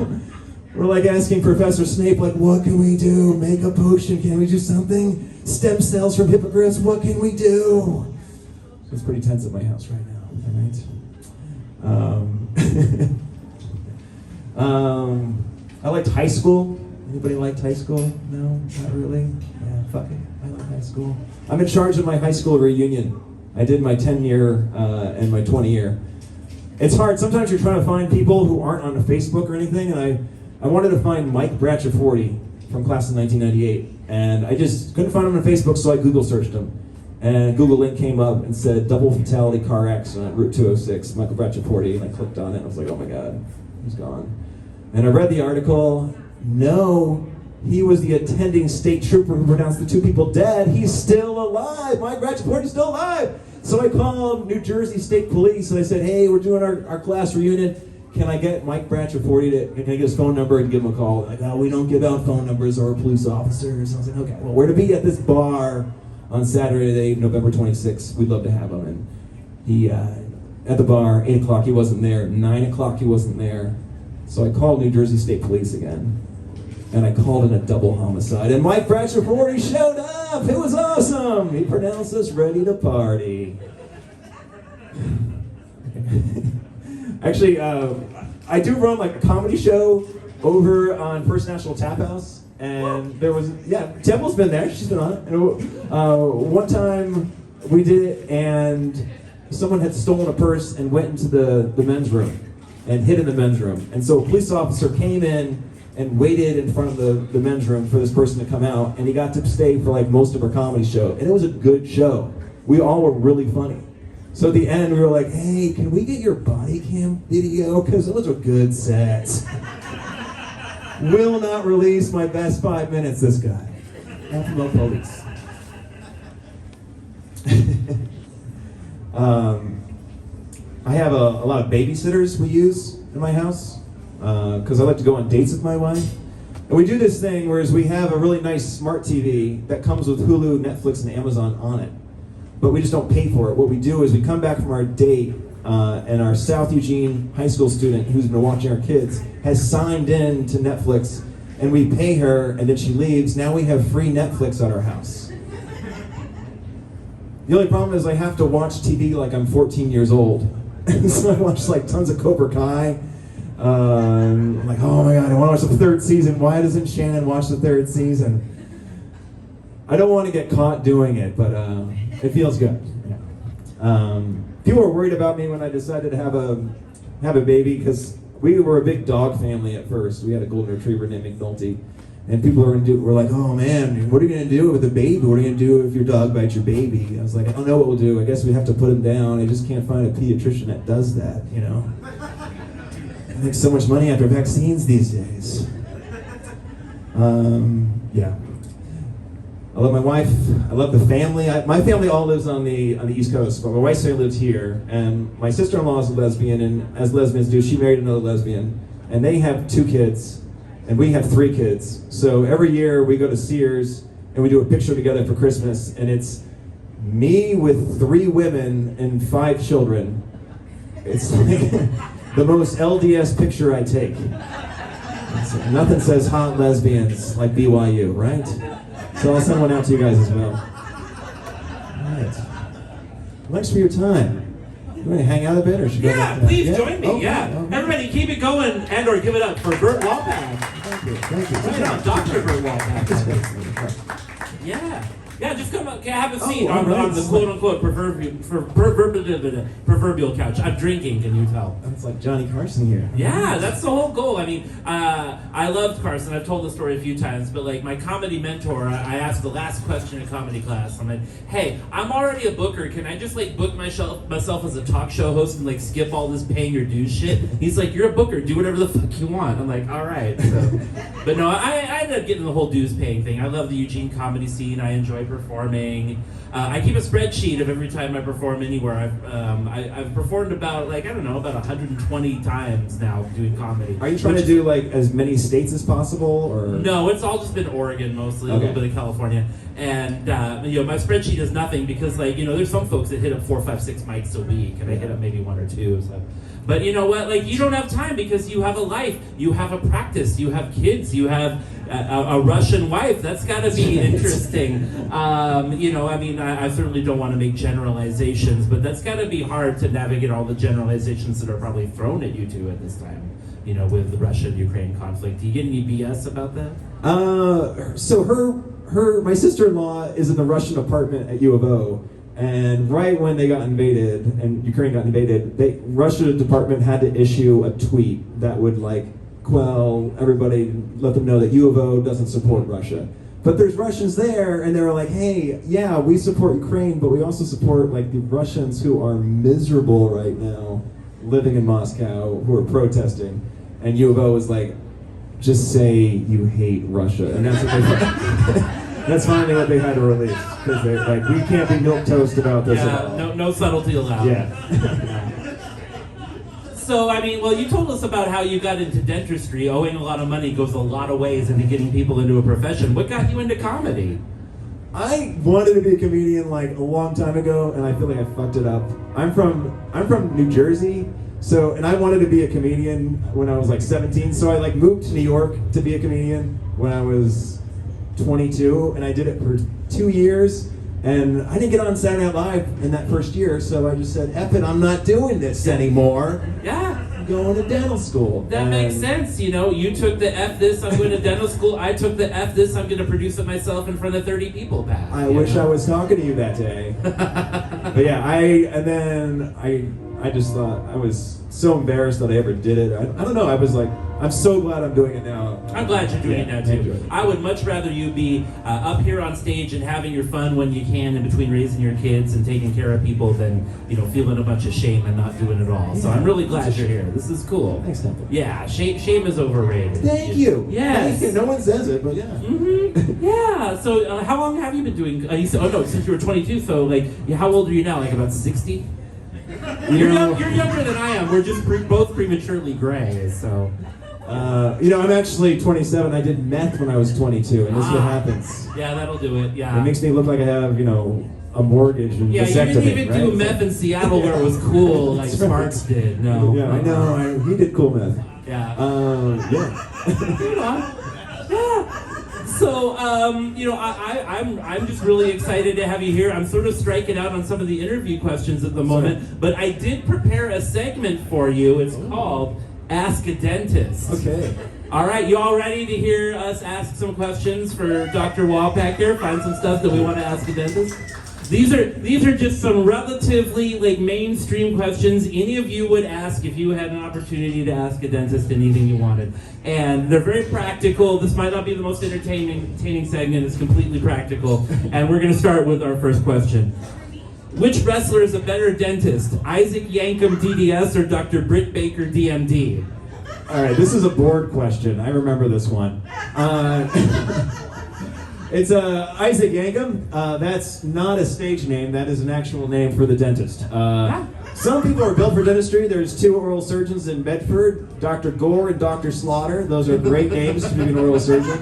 We're like asking Professor Snape, like, what can we do? Make a potion, can we do something? Stem cells from hippogriffs, what can we do? It's pretty tense at my house right now, all right? I liked high school. Anybody liked high school? No, not really? Yeah, fuck it. I like high school. I'm in charge of my high school reunion. I did my 10-year and my 20-year. It's hard. Sometimes you're trying to find people who aren't on Facebook or anything, and I wanted to find Mike Bratcher-40 from class of 1998, and I just couldn't find him on Facebook, so I Google searched him. And Google link came up and said, double fatality car accident, Route 206, Michael Bratcher-40, and I clicked on it, and I was like, oh my God, he's gone. And I read the article. No, he was the attending state trooper who pronounced the 2 people dead. He's still alive. Mike Bratcher-40's still alive. So I called New Jersey State Police, and I said, hey, we're doing our class reunion. Can I get Mike Bratcher-40 can I get his phone number and give him a call? Like, oh, we don't give out phone numbers or police officers. And I was like, okay, well, we're to be at this bar on Saturday, November 26th. We'd love to have him. And he, at the bar, 8 o'clock, he wasn't there. 9 o'clock, he wasn't there. So I called New Jersey State Police again. And I called in a double homicide. And Mike Bratcher-40 showed up. It was awesome. He pronounced us ready to party. Actually, I do run like a comedy show over on First National Tap House. And there was, Temple's been there. She's been on it. And, one time we did it, and someone had stolen a purse and went into the men's room and hid in the men's room. And so a police officer came in and waited in front of the men's room for this person to come out, and he got to stay for like most of our comedy show. And it was a good show. We all were really funny. So at the end, we were like, hey, can we get your body cam video? Because those were good sets. Will not release my best 5 minutes, this guy. Not from the police. I have a lot of babysitters we use in my house because I like to go on dates with my wife. And we do this thing whereas we have a really nice smart TV that comes with Hulu, Netflix, and Amazon on it. But we just don't pay for it. What we do is we come back from our date and our South Eugene high school student who's been watching our kids has signed in to Netflix, and we pay her, and then she leaves. Now we have free Netflix at our house. The only problem is I have to watch TV like I'm 14 years old. So I watched like tons of Cobra Kai. I'm like, oh my god, I want to watch the 3rd season. Why doesn't Shannon watch the 3rd season? I don't want to get caught doing it, but it feels good. Yeah. People were worried about me when I decided to have a baby because we were a big dog family at first. We had a golden retriever named McNulty, and people were like, oh man, what are you gonna do with a baby? What are you gonna do if your dog bites your baby? I was like, I don't know what we'll do. I guess we have to put him down. I just can't find a pediatrician that does that, you know. It makes so much money after vaccines these days. Yeah. I love my wife. I love the family. My family all lives on the East Coast, but my wife's family lives here. And my sister-in-law is a lesbian, and as lesbians do, she married another lesbian, and they have 2 kids, and we have 3 kids. So every year we go to Sears and we do a picture together for Christmas, and it's me with 3 women and 5 children. It's like the most LDS picture I take. Nothing says hot lesbians like BYU, right? So I'll send one out to you guys as well. All right. Thanks for your time. You want to hang out a bit, or should we go back to Please that? join me. Okay, Yeah. okay. Everybody, keep it going and/or give it up for Bert Walpack. Thank you. Thank you. Right on, Dr. Bert Walpack. Yeah. Yeah, just come up, have a seat all on right. the quote-unquote proverbial couch. I'm drinking, can you tell? It's like Johnny Carson here. Yeah, that's the whole goal. I mean, I loved Carson. I've told the story a few times, but like my comedy mentor, I asked the last question in comedy class. I'm like, hey, I'm already a booker. Can I just like book myself as a talk show host and like skip all this paying your dues shit? He's like, you're a booker. Do whatever the fuck you want. I'm like, all right. So, but no, I ended up getting the whole dues paying thing. I love the Eugene comedy scene. I enjoy performing. I keep a spreadsheet of every time I perform anywhere. I've performed about 120 times now doing comedy. Are you trying to do like as many states as possible, or? No, it's all just been Oregon mostly, a Okay. little bit of California, and my spreadsheet is nothing because there's some folks that hit up 4, 5, 6 mics a week, and I hit up maybe 1 or 2. So. But you know what? You don't have time because you have a life, you have a practice, you have kids, you have a Russian wife. That's got to be interesting. I certainly don't want to make generalizations, but that's got to be hard to navigate all the generalizations that are probably thrown at you two at this time. With the Russia-Ukraine conflict. Do you get any BS about that? So my sister-in-law is in the Russian apartment at U of O. And right when they got invaded, and Ukraine got invaded, Russia department had to issue a tweet that would quell everybody, let them know that U of O doesn't support Russia. But there's Russians there, and they were like, hey, yeah, we support Ukraine, but we also support the Russians who are miserable right now, living in Moscow, who are protesting. And U of O was like, just say you hate Russia. And that's what they That's finally what they had to release, because they're like, we can't be milquetoast about this at all. No subtlety allowed. Yeah. So, you told us about how you got into dentistry. Owing a lot of money goes a lot of ways into getting people into a profession. What got you into comedy? I wanted to be a comedian a long time ago, and I feel like I fucked it up. I'm from New Jersey, and I wanted to be a comedian when I was 17. So I moved to New York to be a comedian when I was 22, and I did it for 2 years, and I didn't get on Saturday Night Live in that first year, so I just said, F it, I'm not doing this anymore. Yeah. I'm going to dental school. That makes sense. You took the F this, I'm going to dental school. I took the F this, I'm going to produce it myself in front of 30 people path. I wish I was talking to you that day. But yeah, I just thought I was so embarrassed that I ever did it. I don't know, I was I'm so glad I'm doing it now. I'm glad you're doing it now too. I would much rather you be up here on stage and having your fun when you can in between raising your kids and taking care of people than feeling a bunch of shame and not doing it all. So I'm really glad you're here. This is cool. Thanks, Temple. Yeah, shame is overrated. Thank you. Yes. Thank you. No one says it, but yeah. Mm-hmm. Yeah. So how long have you been doing? Since you were 22. So how old are you now? About 60? You're younger than I am. We're just both prematurely gray. So. I'm actually 27. I did meth when I was 22, and this is what happens. Yeah, that'll do it. Yeah. It makes me look like I have, a mortgage and yeah, vasectomy, you didn't even do right? meth in Seattle where it was cool, like Sparks did. No. Yeah, I know. He did cool meth. Yeah. Yeah. Yeah. So, I'm just really excited to have you here. I'm sort of striking out on some of the interview questions at the moment, but I did prepare a segment for you. It's called Ask a Dentist. Okay. All right, you all ready to hear us ask some questions for Dr. Walpack here? Find some stuff that we want to ask a dentist? These are just some relatively mainstream questions any of you would ask if you had an opportunity to ask a dentist anything you wanted. And they're very practical. This might not be the most entertaining segment. It's completely practical. And we're going to start with our first question. Which wrestler is a better dentist? Isaac Yankem DDS or Dr. Britt Baker DMD? All right, this is a board question. I remember this one. It's Isaac Yankem. That's not a stage name. That is an actual name for the dentist. Some people are built for dentistry. There's 2 oral surgeons in Bedford, Dr. Gore and Dr. Slaughter. Those are great names to be an oral surgeon.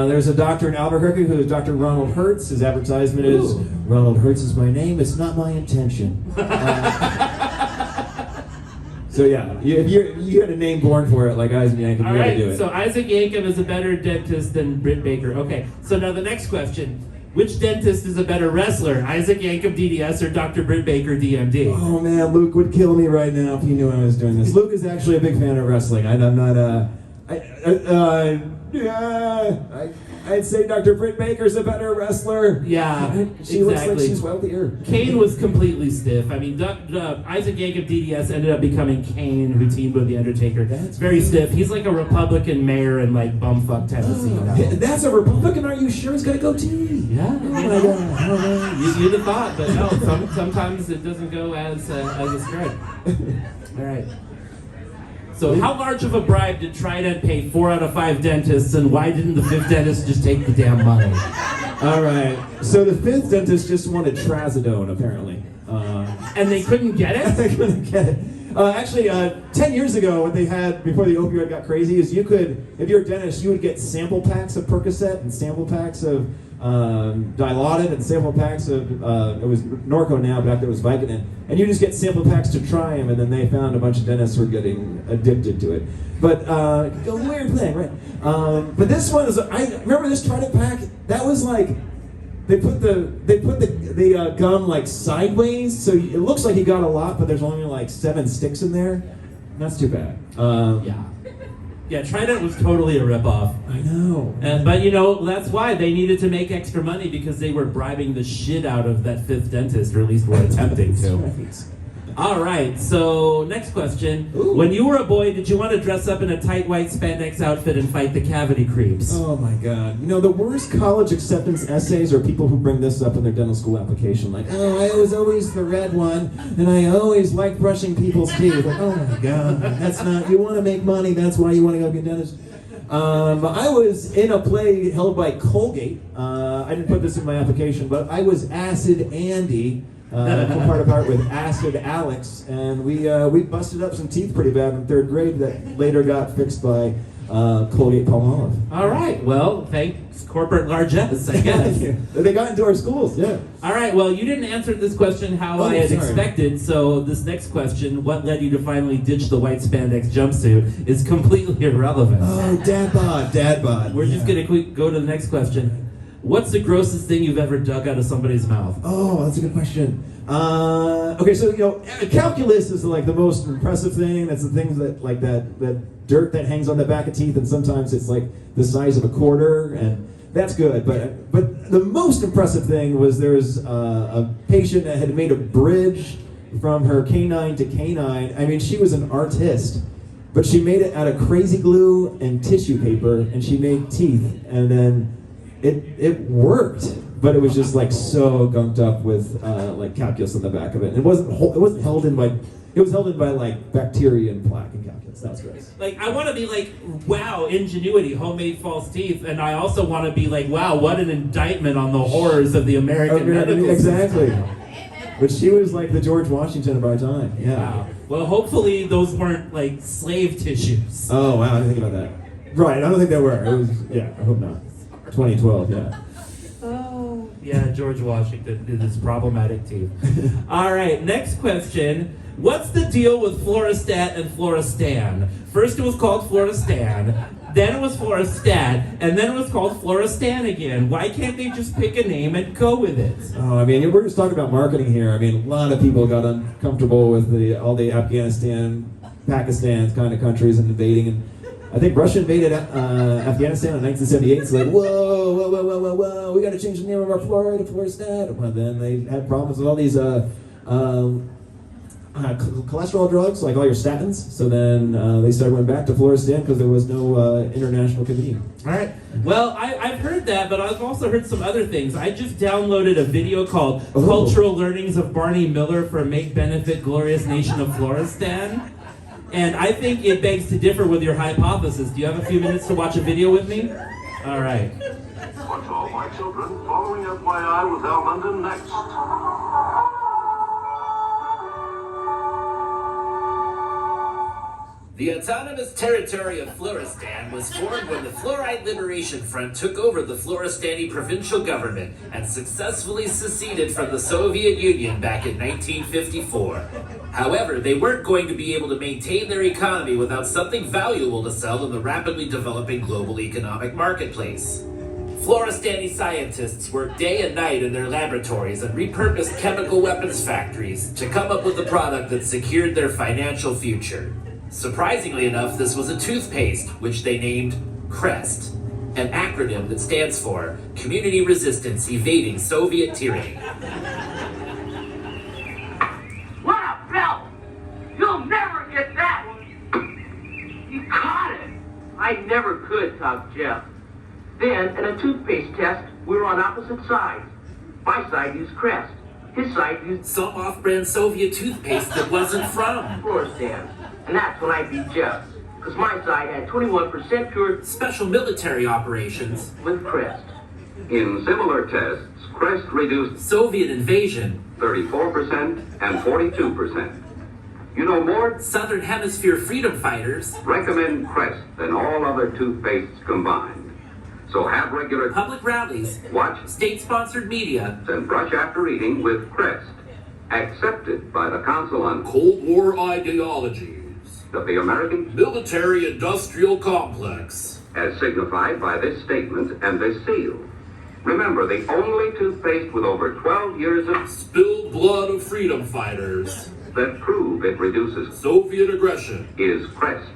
There's a doctor in Albuquerque who is Dr. Ronald Hertz. His advertisement is, Ronald Hertz is my name. It's not my intention. So yeah, if you had a name born for it, like Isaac Yankem, you had to do it. So Isaac Yankem is a better dentist than Britt Baker. Okay, so now the next question. Which dentist is a better wrestler? Isaac Yankem DDS or Dr. Britt Baker DMD? Oh man, Luke would kill me right now if he knew I was doing this. Luke is actually a big fan of wrestling. I'm not I'd say Dr. Britt Baker's a better wrestler. Yeah, she looks like she's wealthier. Kane was completely stiff. I mean, Isaac Yankem DDS ended up becoming Kane, who teamed with The Undertaker. That's very stiff. He's like a Republican mayor in bumfuck Tennessee. That's a Republican? Are you sure he's got a goatee? Yeah. Oh my God. You'd have thought, but no. Sometimes it doesn't go as it's right. All right. So how large of a bribe did Trident pay 4 out of 5 dentists, and why didn't the 5th dentist just take the damn money? All right. So the 5th dentist just wanted trazodone, apparently. And they couldn't get it? They couldn't get it. Actually, 10 years ago, what they had before the opioid got crazy is you could, if you're a dentist, you would get sample packs of Percocet and sample packs of Dilaudid and sample packs of, it was Norco now, back then it was Vicodin. And you just get sample packs to try them, and then they found a bunch of dentists were getting addicted to it. But, a weird thing, right? But this one is, I remember this Trident pack, that was like, they put the gum sideways, so it looks like he got a lot, but there's only 7 sticks in there. That's too bad. Yeah, Trident was totally a ripoff. I know. But that's why they needed to make extra money, because they were bribing the shit out of that 5th dentist, or at least were attempting to. Right. All right, so next question. Ooh. When you were a boy, did you want to dress up in a tight white spandex outfit and fight the cavity creeps? Oh my God. The worst college acceptance essays are people who bring this up in their dental school application. I was always the red one, and I always liked brushing people's teeth. Oh my God, that's not, you want to make money, that's why you want to go be a dentist. I was in a play held by Colgate. I didn't put this in my application, but I was Acid Andy. Part with Acid Alex, and we busted up some teeth pretty bad in 3rd grade that later got fixed by Colgate Palmolive. All right, well, thanks corporate largesse, I guess. They got into our schools, yeah. All right, well, you didn't answer this question how I had expected, so this next question, what led you to finally ditch the white spandex jumpsuit, is completely irrelevant. Oh, dad bod. We're just going to go to the next question. What's the grossest thing you've ever dug out of somebody's mouth? Oh, that's a good question. Okay, so calculus is the most impressive thing. That's the things that that dirt that hangs on the back of teeth, and sometimes it's the size of a quarter, and that's good. But the most impressive thing was there was a patient that had made a bridge from her canine to canine. I mean, she was an artist, but she made it out of crazy glue and tissue paper, and she made teeth, and then it worked, but it was just so gunked up with calculus on the back of it. It wasn't held in by, it was held in by bacteria and plaque and calculus. That's gross. I want to be wow, ingenuity, homemade false teeth, and I also want to be wow, what an indictment on the horrors of the American medical system. Exactly. But she was the George Washington of our time. Yeah. Wow. Well, hopefully those weren't slave tissues. Oh wow, I didn't think about that. Right, I don't think they were. It was, yeah, I hope not. 2012, yeah. Oh. Yeah, George Washington did his problematic teeth. All right, next question. What's the deal with Floristat and Floristan? First it was called Floristan, then it was Floristat, and then it was called Floristan again. Why can't they just pick a name and go with it? Oh, I mean, we're just talking about marketing here. I mean, a lot of people got uncomfortable with all the Afghanistan, Pakistan kind of countries and invading. And I think Russia invaded Afghanistan in 1978. It's like, whoa, we got to change the name of our Florida to Floristat. Well, then they had problems with all these cholesterol drugs, like all your statins. So then they started going back to Floristan because there was no international committee. All right. Well, I've heard that, but I've also heard some other things. I just downloaded a video called Cultural Learnings of Barney Miller for Make Benefit Glorious Nation of Floristan. And I think it begs to differ with your hypothesis. Do you have a few minutes to watch a video with me? All right. Watch all my children. Following FYI with Al London next. The autonomous territory of Floristan was formed when the Fluoride Liberation Front took over the Floristani provincial government and successfully seceded from the Soviet Union back in 1954. However, they weren't going to be able to maintain their economy without something valuable to sell in the rapidly developing global economic marketplace. Floristani scientists worked day and night in their laboratories and repurposed chemical weapons factories to come up with a product that secured their financial future. Surprisingly enough, this was a toothpaste, which they named CREST, an acronym that stands for Community Resistance Evading Soviet Tyranny. Wow, Bill! You'll never get that! You caught it! I never could, top Jeff. Then, in a toothpaste test, we were on opposite sides. My side used Crest. His side used Some off-brand Soviet toothpaste that wasn't from Floristan. And that's when I beat Jeff. Because my side had 21% pure Special Military Operations, with Crest. In similar tests, Crest reduced Soviet Invasion, 34% and 42%. You know more? Southern Hemisphere Freedom Fighters, Recommend Crest than all other toothpastes combined. So have regular public rallies, watch state-sponsored media, and brush after eating with Crest. Accepted by the Council on Cold War ideologies, of the American, military-industrial complex. as signified by this statement and this seal. Remember, the only toothpaste with over 12 years of Spilled blood of freedom fighters, that prove it reduces Soviet aggression. is Crest.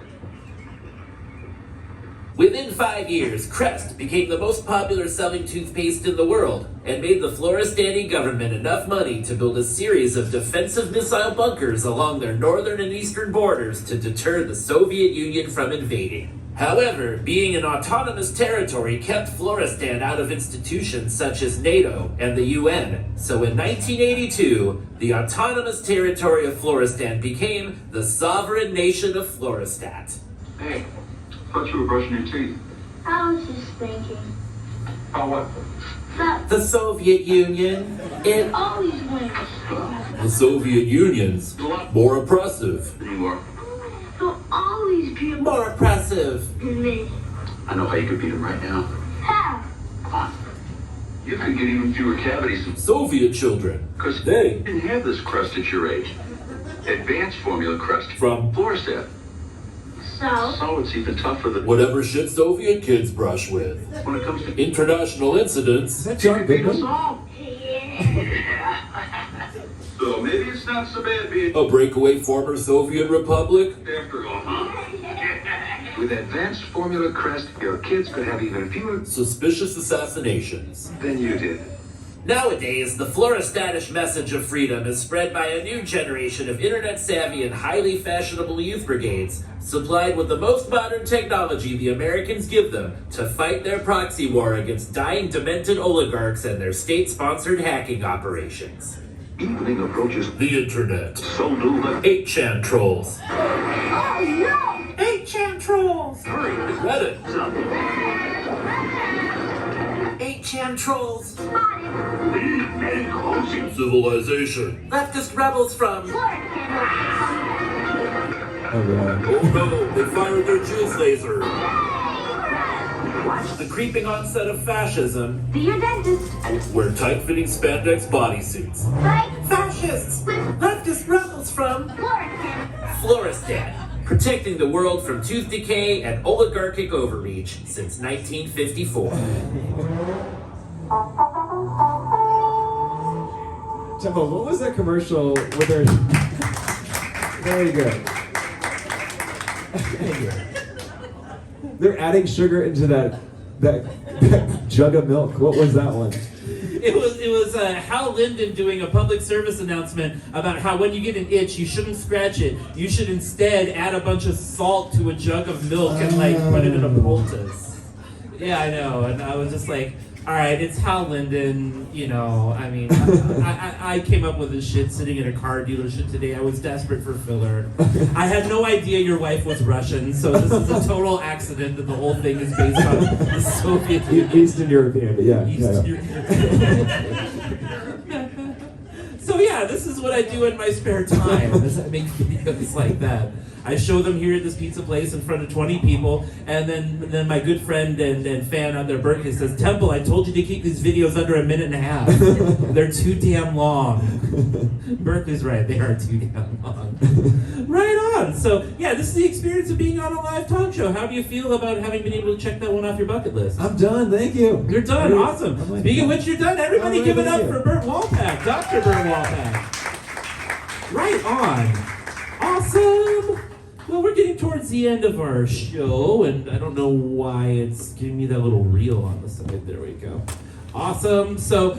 Within 5 years, Crest became the most popular selling toothpaste in the world and made the Floristani government enough money to build a series of defensive missile bunkers along their northern and eastern borders to deter the Soviet Union from invading. However, being an autonomous territory kept Floristan out of institutions such as NATO and the UN, so in 1982, the autonomous territory of Floristan became the sovereign nation of Floristat. Hey, thought you were brushing your teeth. I was just thinking. Oh, what? The Soviet Union, it Always wins. The Soviet Union's more oppressive. Anymore. They'll always be More oppressive. than me. I know how you could beat him right now. How? Come on. You could get even fewer cavities Soviet children. because They didn't have this crust at your age. Advanced formula crust from Floristat. So? So it's even tougher than whatever shit Soviet kids brush with. when it comes to International incidents. Is that John Goodman? So maybe it's not so bad being A breakaway former Soviet republic. after all, huh? With advanced formula crest, your kids could have even fewer Suspicious assassinations. than you did. Nowadays, the Floristanish message of freedom is spread by a new generation of internet-savvy and highly fashionable youth brigades, supplied with the most modern technology the Americans give them to fight their proxy war against dying demented oligarchs and their state-sponsored hacking operations. Evening approaches, The internet. so do the 8chan trolls. Oh no! 8chan trolls! hurry. Reddit. Stop. 8chan trolls. Getting closer. Civilization. Leftist rebels from... Oh, God. Oh no, they fired their juice laser. The creeping onset of fascism. See your dentist. Wear tight-fitting spandex bodysuits. Right? Fascists! Leftist rebels from Floristan. Floristan, protecting the world from tooth decay and oligarchic overreach since 1954. Temple, what was that commercial with their... Very good. They're adding sugar into that jug of milk. What was that one? It was Hal Linden doing a public service announcement about how when you get an itch, you shouldn't scratch it. You should instead add a bunch of salt to a jug of milk and like put it in a poultice. Yeah, I know. And I was just like, all right, it's Hal Linden. You know, I mean, I came up with this shit sitting in a car dealership today. I was desperate for filler. I had no idea your wife was Russian, so this is a total accident that the whole thing is based on the Soviet Union. Eastern European, but yeah. Eastern yeah. So yeah, this is what I do in my spare time. Is I make videos like that. I show them here at this pizza place in front of 20 people, and then my good friend and fan on their Bert says, Temple, I told you to keep these videos under a minute and a half. They're too damn long. Bert is right, they are too damn long. Right on. So yeah, this is the experience of being on a live talk show. How do you feel about having been able to check that one off your bucket list? I'm done, thank you. You're done, awesome. Like, Speaking of which, you're done. Everybody give it up thank you. for Bert Walpack, Dr. Bert Walpack. Right on. Awesome. Well, we're getting towards the end of our show, and I don't know why it's giving me that little reel on the side. There we go. Awesome. So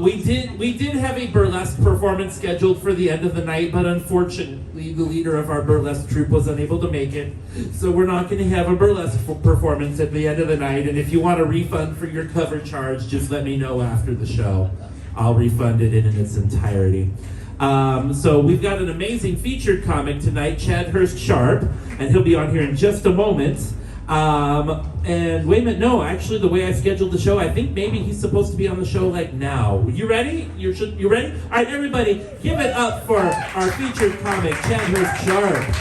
we did have a burlesque performance scheduled for the end of the night, but unfortunately, the leader of our burlesque troupe was unable to make it. So we're not going to have a burlesque performance at the end of the night. And if you want a refund for your cover charge, just let me know after the show. I'll refund it in its entirety. So we've got an amazing featured comic tonight, Chadhurst Sharpe, and he'll be on here in just a moment. And wait a minute, no, actually the way I scheduled the show, I think maybe he's supposed to be on the show like now. You ready? You ready? All right, everybody, give it up for our featured comic, Chadhurst Sharpe.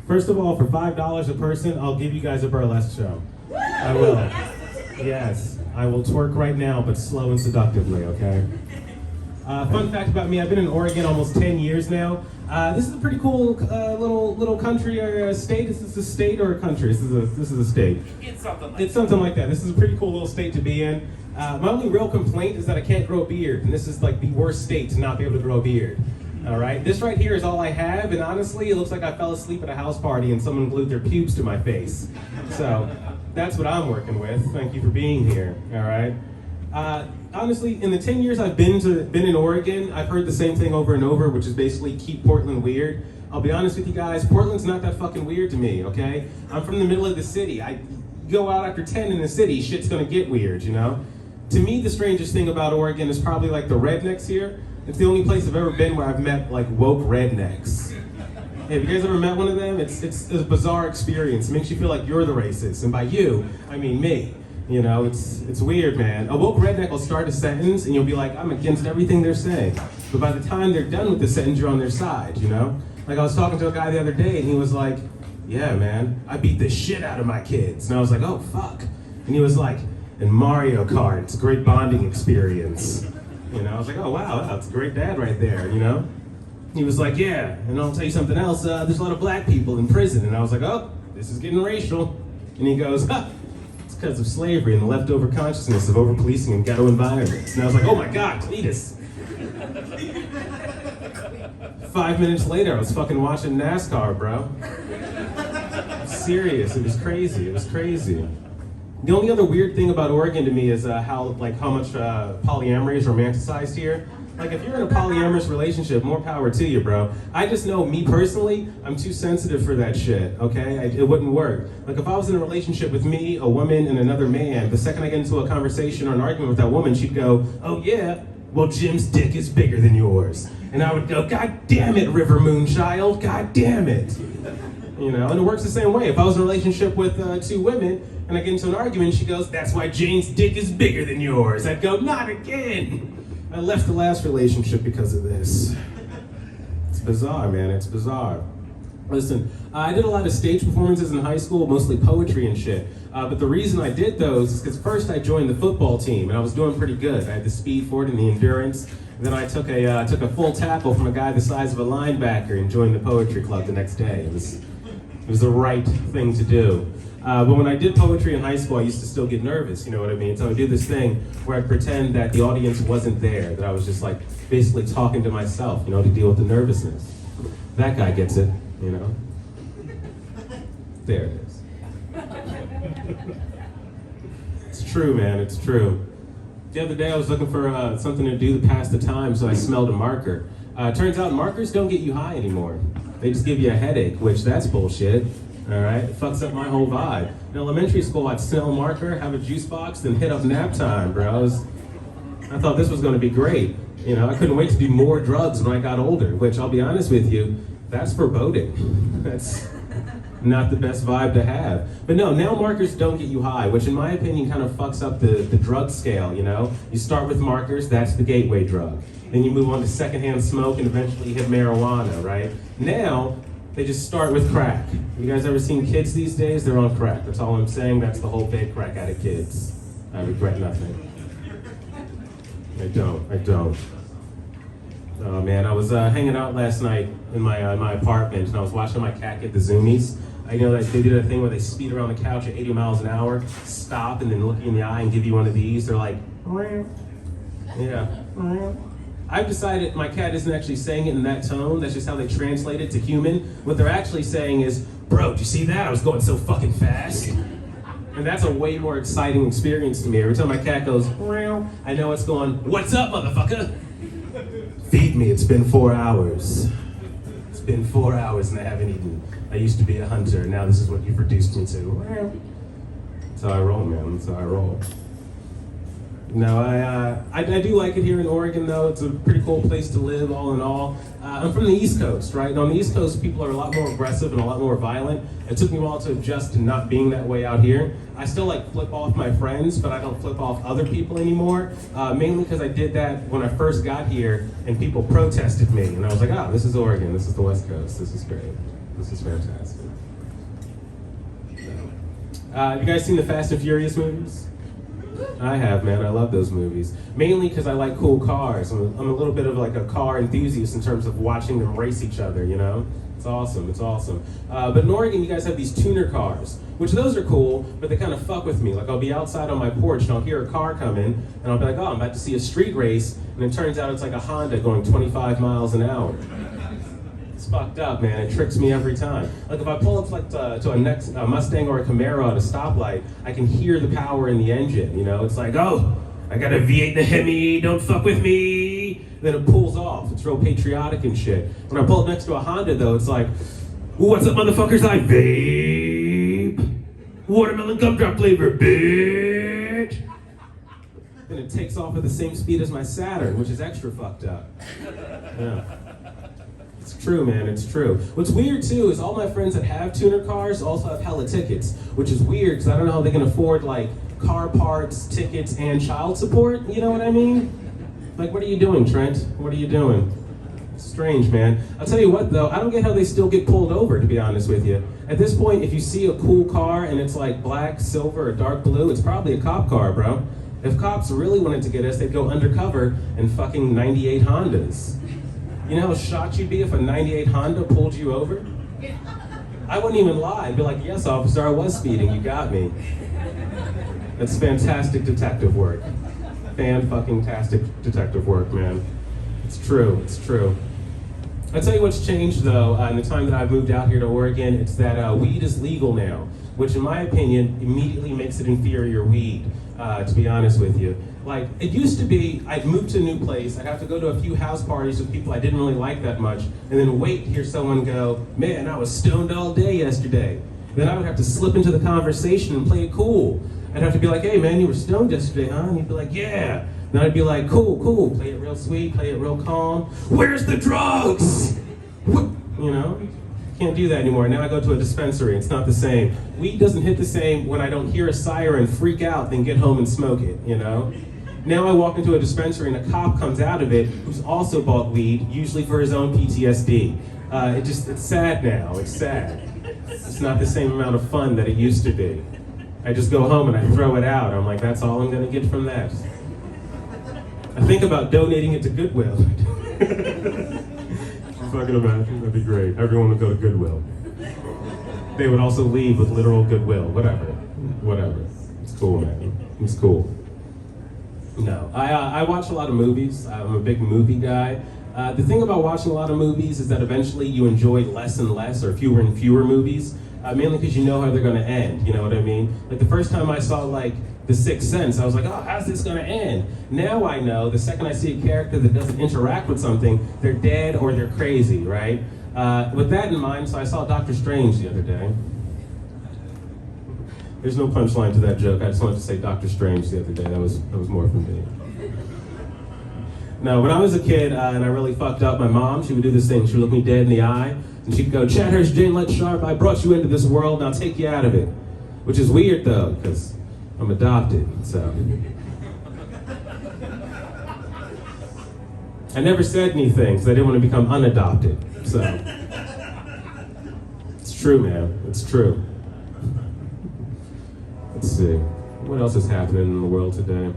First of all, for $5 a person, I'll give you guys a burlesque show. I will. Yes. I will twerk right now, but slow and seductively, okay? Fun fact about me, I've been in Oregon almost 10 years now. This is a pretty cool little country or state. Is this a state or a country? This is a state. It's something like that. This is a pretty cool little state to be in. My only real complaint is that I can't grow a beard, and this is like the worst state to not be able to grow a beard. All right, this right here is all I have, and honestly, it looks like I fell asleep at a house party and someone glued their pubes to my face. So that's what I'm working with. Thank you for being here. All right. Honestly, in the 10 years I've been in Oregon, I've heard the same thing over and over, which is basically keep Portland weird. I'll be honest with you guys, Portland's not that fucking weird to me. Okay, I'm from the middle of the city. I go out after 10 in the city, shit's gonna get weird, you know. To me, the strangest thing about Oregon is probably like the rednecks here. It's the only place I've ever been where I've met like woke rednecks. Have you guys ever met one of them? It's a bizarre experience. It makes you feel like you're the racist, and by you, I mean me. You know, it's weird, man. A woke redneck will start a sentence, and you'll be like, I'm against everything they're saying. But by the time they're done with the sentence, you're on their side, you know? Like I was talking to a guy the other day, and he was like, yeah, man, I beat the shit out of my kids. And I was like, oh, fuck. And he was like, and Mario Kart, it's a great bonding experience. You know, I was like, oh, wow, that's a great dad right there, you know? He was like, yeah, and I'll tell you something else, there's a lot of black people in prison. And I was like, oh, this is getting racial. And he goes, it's because of slavery and the leftover consciousness of over-policing and ghetto environments. And I was like, oh my God, Cletus. 5 minutes later, I was fucking watching NASCAR, bro. Serious, it was crazy, The only other weird thing about Oregon to me is how much polyamory is romanticized here. Like, if you're in a polyamorous relationship, more power to you, bro. I just know, me personally, I'm too sensitive for that shit, okay? It wouldn't work. Like, if I was in a relationship with me, a woman, and another man, the second I get into a conversation or an argument with that woman, she'd go, oh yeah, well, Jim's dick is bigger than yours. And I would go, God damn it, River Moonchild, God damn it. You know, and it works the same way. If I was in a relationship with two women, and I get into an argument, she goes, that's why Jane's dick is bigger than yours. I'd go, not again. I left the last relationship because of this. It's bizarre, man, it's bizarre. Listen, I did a lot of stage performances in high school, mostly poetry and shit. But the reason I did those is because first I joined the football team, and I was doing pretty good. I had the speed for it and the endurance. Then I took a full tackle from a guy the size of a linebacker and joined the poetry club the next day. It was the right thing to do. But when I did poetry in high school, I used to still get nervous, you know what I mean? So I would do this thing where I'd pretend that the audience wasn't there, that I was just like basically talking to myself, you know, to deal with the nervousness. That guy gets it, you know? There it is. It's true, man, it's true. The other day I was looking for something to do to pass the time, so I smelled a marker. Turns out markers don't get you high anymore. They just give you a headache, which that's bullshit. All right, it fucks up my whole vibe. In elementary school, I'd smell a marker, have a juice box, then hit up nap time, bro. I thought this was gonna be great. You know, I couldn't wait to do more drugs when I got older, which I'll be honest with you, that's foreboding. That's not the best vibe to have. But no, now markers don't get you high, which in my opinion kind of fucks up the drug scale, you know? You start with markers, that's the gateway drug. Then you move on to secondhand smoke and eventually you hit marijuana, right? Now, they just start with crack. You guys ever seen kids these days? They're on crack. That's all I'm saying. That's the whole big crack addict kids. I regret nothing. I don't. Oh man, I was hanging out last night in my apartment and I was watching my cat get the zoomies. I know that they do that thing where they speed around the couch at 80 miles an hour, stop and then look you in the eye and give you one of these. They're like, yeah. I've decided my cat isn't actually saying it in that tone. That's just how they translate it to human. What they're actually saying is, bro, did you see that? I was going so fucking fast. And that's a way more exciting experience to me. Every time my cat goes, I know it's going, what's up, motherfucker? Feed me, it's been 4 hours. It's been 4 hours and I haven't eaten. I used to be a hunter, now this is what you've reduced me to. That's how I roll, man, that's how I roll. No, I do like it here in Oregon, though. It's a pretty cool place to live, all in all. I'm from the East Coast, right? And on the East Coast, people are a lot more aggressive and a lot more violent. It took me a while to adjust to not being that way out here. I still like flip off my friends, but I don't flip off other people anymore, mainly because I did that when I first got here and people protested me. And I was like, oh, this is Oregon, this is the West Coast, this is great, this is fantastic. Have you guys seen the Fast and Furious movies? I have, man. I love those movies. Mainly because I like cool cars. I'm a little bit of like a car enthusiast in terms of watching them race each other, you know? It's awesome, it's awesome. But in Oregon, you guys have these tuner cars, which those are cool, but they kind of fuck with me. Like I'll be outside on my porch and I'll hear a car coming, and I'll be like, oh, I'm about to see a street race, and it turns out it's like a Honda going 25 miles an hour. It's fucked up, man. It tricks me every time. Like if I pull up like to a Mustang or a Camaro at a stoplight, I can hear the power in the engine, you know? It's like, oh, I got a V8 in the Hemi, don't fuck with me. Then it pulls off. It's real patriotic and shit. When I pull up next to a Honda though, it's like, what's up motherfuckers, I vape. Watermelon gumdrop flavor, bitch. And it takes off at the same speed as my Saturn, which is extra fucked up. Yeah. It's true, man, it's true. What's weird too is all my friends that have tuner cars also have hella tickets, which is weird because I don't know how they can afford like car parts, tickets, and child support, you know what I mean? Like, what are you doing, Trent? What are you doing? It's strange, man. I'll tell you what though, I don't get how they still get pulled over, to be honest with you. At this point, if you see a cool car and it's like black, silver, or dark blue, it's probably a cop car, bro. If cops really wanted to get us, they'd go undercover in fucking 98 Hondas. You know how shocked you'd be if a 98 Honda pulled you over? I wouldn't even lie. I'd be like, yes, officer, I was speeding. You got me. That's fantastic detective work. Fan-fucking-tastic detective work, man. It's true. It's true. I'll tell you what's changed, though, in the time that I've moved out here to Oregon. It's that weed is legal now, which, in my opinion, immediately makes it inferior weed, to be honest with you. Like, it used to be, I'd move to a new place, I'd have to go to a few house parties with people I didn't really like that much, and then wait to hear someone go, man, I was stoned all day yesterday. Then I would have to slip into the conversation and play it cool. I'd have to be like, hey man, you were stoned yesterday, huh? And he'd be like, yeah. Then I'd be like, cool, play it real sweet, play it real calm. Where's the drugs? You know? Can't do that anymore. Now I go to a dispensary, it's not the same. Weed doesn't hit the same when I don't hear a siren, freak out, then get home and smoke it, you know? Now I walk into a dispensary and a cop comes out of it who's also bought weed, usually for his own PTSD. It's sad now, it's sad. It's not the same amount of fun that it used to be. I just go home and I throw it out. I'm like, that's all I'm gonna get from that. I think about donating it to Goodwill. Fucking imagine, that'd be great. Everyone would go to Goodwill. They would also leave with literal goodwill, whatever. It's cool, man, it's cool. No, I watch a lot of movies. I'm a big movie guy. The thing about watching a lot of movies is that eventually you enjoy less and less or fewer and fewer movies, mainly because you know how they're gonna end, you know what I mean? Like the first time I saw like The Sixth Sense, I was like, oh, how's this gonna end? Now I know the second I see a character that doesn't interact with something, they're dead or they're crazy, right? With that in mind, so I saw Doctor Strange the other day. There's no punchline to that joke. I just wanted to say Doctor Strange the other day. That was more for me. No, when I was a kid and I really fucked up, my mom, she would do this thing. She would look me dead in the eye and she'd go, Chadhurst, Jane, Sharpe, I brought you into this world, now take you out of it. Which is weird though, because I'm adopted, so. I never said anything because I didn't want to become unadopted, so. It's true, man, it's true. Let's see, what else is happening in the world today?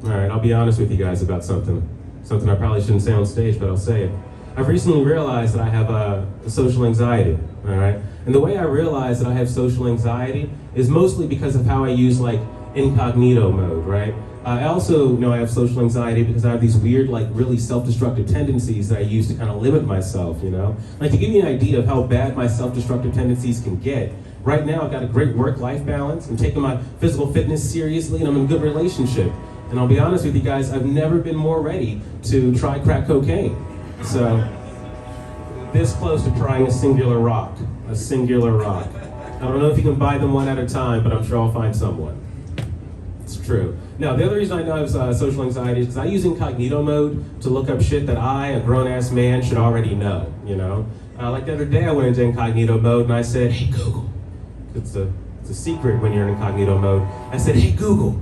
All right, I'll be honest with you guys about something I probably shouldn't say on stage, but I'll say it. I've recently realized that I have social anxiety, all right? And the way I realized that I have social anxiety is mostly because of how I use like incognito mode, right? I also know I have social anxiety because I have these weird, like really self-destructive tendencies that I use to kind of limit myself, you know? Like to give you an idea of how bad my self-destructive tendencies can get, right now I've got a great work-life balance, I'm taking my physical fitness seriously, and I'm in a good relationship. And I'll be honest with you guys, I've never been more ready to try crack cocaine. So, this close to trying a singular rock. I don't know if you can buy them one at a time, but I'm sure I'll find someone. It's true. Now, the other reason I know I have social anxiety is because I use incognito mode to look up shit that I, a grown-ass man, should already know, you know? Like the other day, I went into incognito mode and I said, hey, Google. It's a secret when you're in incognito mode. I said, hey, Google.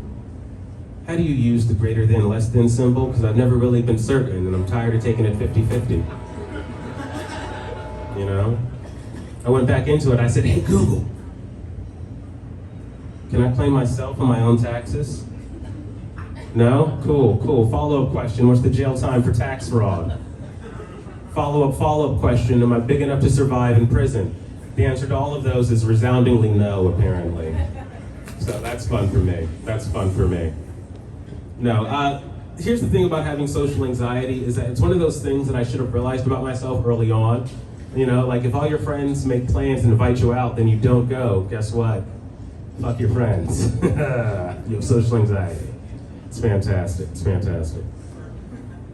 How do you use the greater than, less than symbol? Because I've never really been certain, and I'm tired of taking it 50-50. You know? I went back into it, I said, hey Google, can I claim myself on my own taxes? No? Cool. Follow-up question, what's the jail time for tax fraud? Follow-up question, am I big enough to survive in prison? The answer to all of those is resoundingly no, apparently. So that's fun for me. No, here's the thing about having social anxiety is that it's one of those things that I should have realized about myself early on. You know, like if all your friends make plans and invite you out, then you don't go, guess what? Fuck your friends. You have social anxiety. It's fantastic.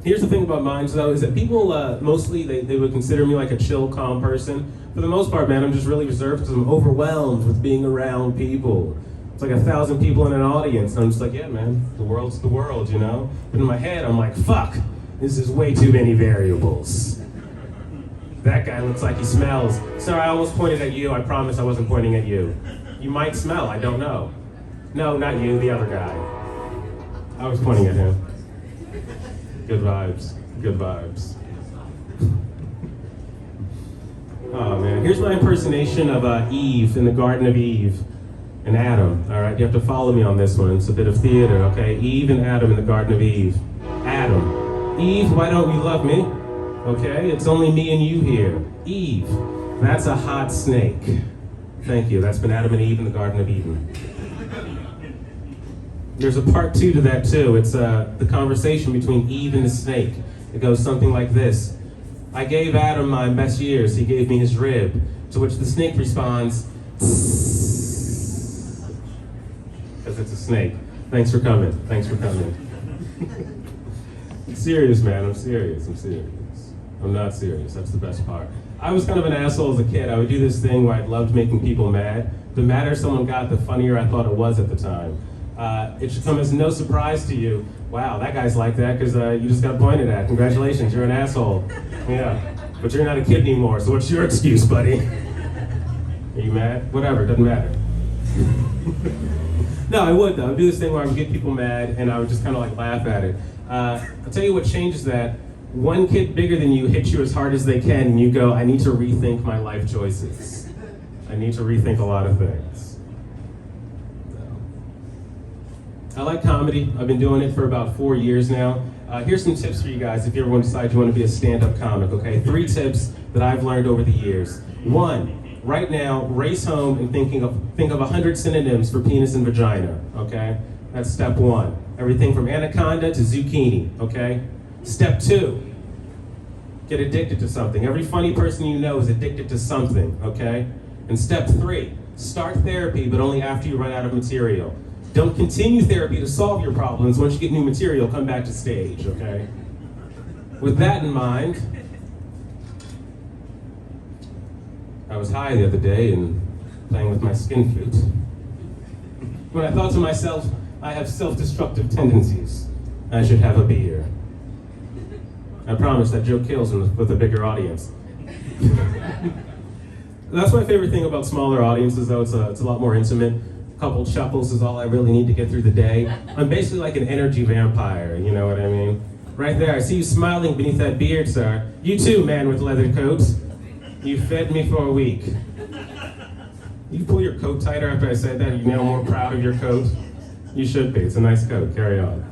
Here's the thing about mine, though, is that people, mostly, they would consider me like a chill, calm person. For the most part, man, I'm just really reserved because I'm overwhelmed with being around people. It's like 1,000 people in an audience, and I'm just like, yeah, man, the world's the world, you know? But in my head, I'm like, fuck, this is way too many variables. That guy looks like he smells. Sorry, I almost pointed at you. I promise I wasn't pointing at you. You might smell, I don't know. No, not you, the other guy. I was pointing at him. Good vibes. Oh man, here's my impersonation of Eve in the Garden of Eve. And Adam, all right? You have to follow me on this one. It's a bit of theater, okay? Eve and Adam in the Garden of Eve. Adam. Eve, why don't you love me? Okay? It's only me and you here. Eve. That's a hot snake. Thank you. That's been Adam and Eve in the Garden of Eden. There's a part 2 to that, too. It's the conversation between Eve and the snake. It goes something like this. I gave Adam my best years. He gave me his rib. To which the snake responds, because it's a snake. Thanks for coming. I'm serious, man. I'm serious. I'm not serious. That's the best part. I was kind of an asshole as a kid. I would do this thing where I loved making people mad. The madder someone got, the funnier I thought it was at the time. It should come as no surprise to you. Wow, that guy's like that because you just got pointed at. Congratulations, you're an asshole. Yeah, but you're not a kid anymore, so what's your excuse, buddy? Are you mad? Whatever, doesn't matter. No, I would though. I'd do this thing where I would get people mad and I would just kind of like laugh at it. I'll tell you what changes that. One kid bigger than you hits you as hard as they can and you go, I need to rethink my life choices. I need to rethink a lot of things. I like comedy. I've been doing it for about 4 years now. Here's some tips for you guys if you ever decide you want to be a stand-up comic, okay? 3 tips that I've learned over the years. 1, right now, race home and think of 100 synonyms for penis and vagina, okay? That's step 1. Everything from anaconda to zucchini, okay? Step 2, get addicted to something. Every funny person you know is addicted to something, okay? And step 3, start therapy, but only after you run out of material. Don't continue therapy to solve your problems. Once you get new material, come back to stage, okay? With that in mind, I was high the other day and playing with my skin flute. When I thought to myself, I have self-destructive tendencies. I should have a beer. I promise that joke kills with a bigger audience. That's my favorite thing about smaller audiences, though. It's a lot more intimate. A couple chuckles is all I really need to get through the day. I'm basically like an energy vampire, you know what I mean? Right there, I see you smiling beneath that beard, sir. You too, man with leather coats. You fed me for a week. You pull your coat tighter after I said that? Are you now more proud of your coat? You should be. It's a nice coat. Carry on.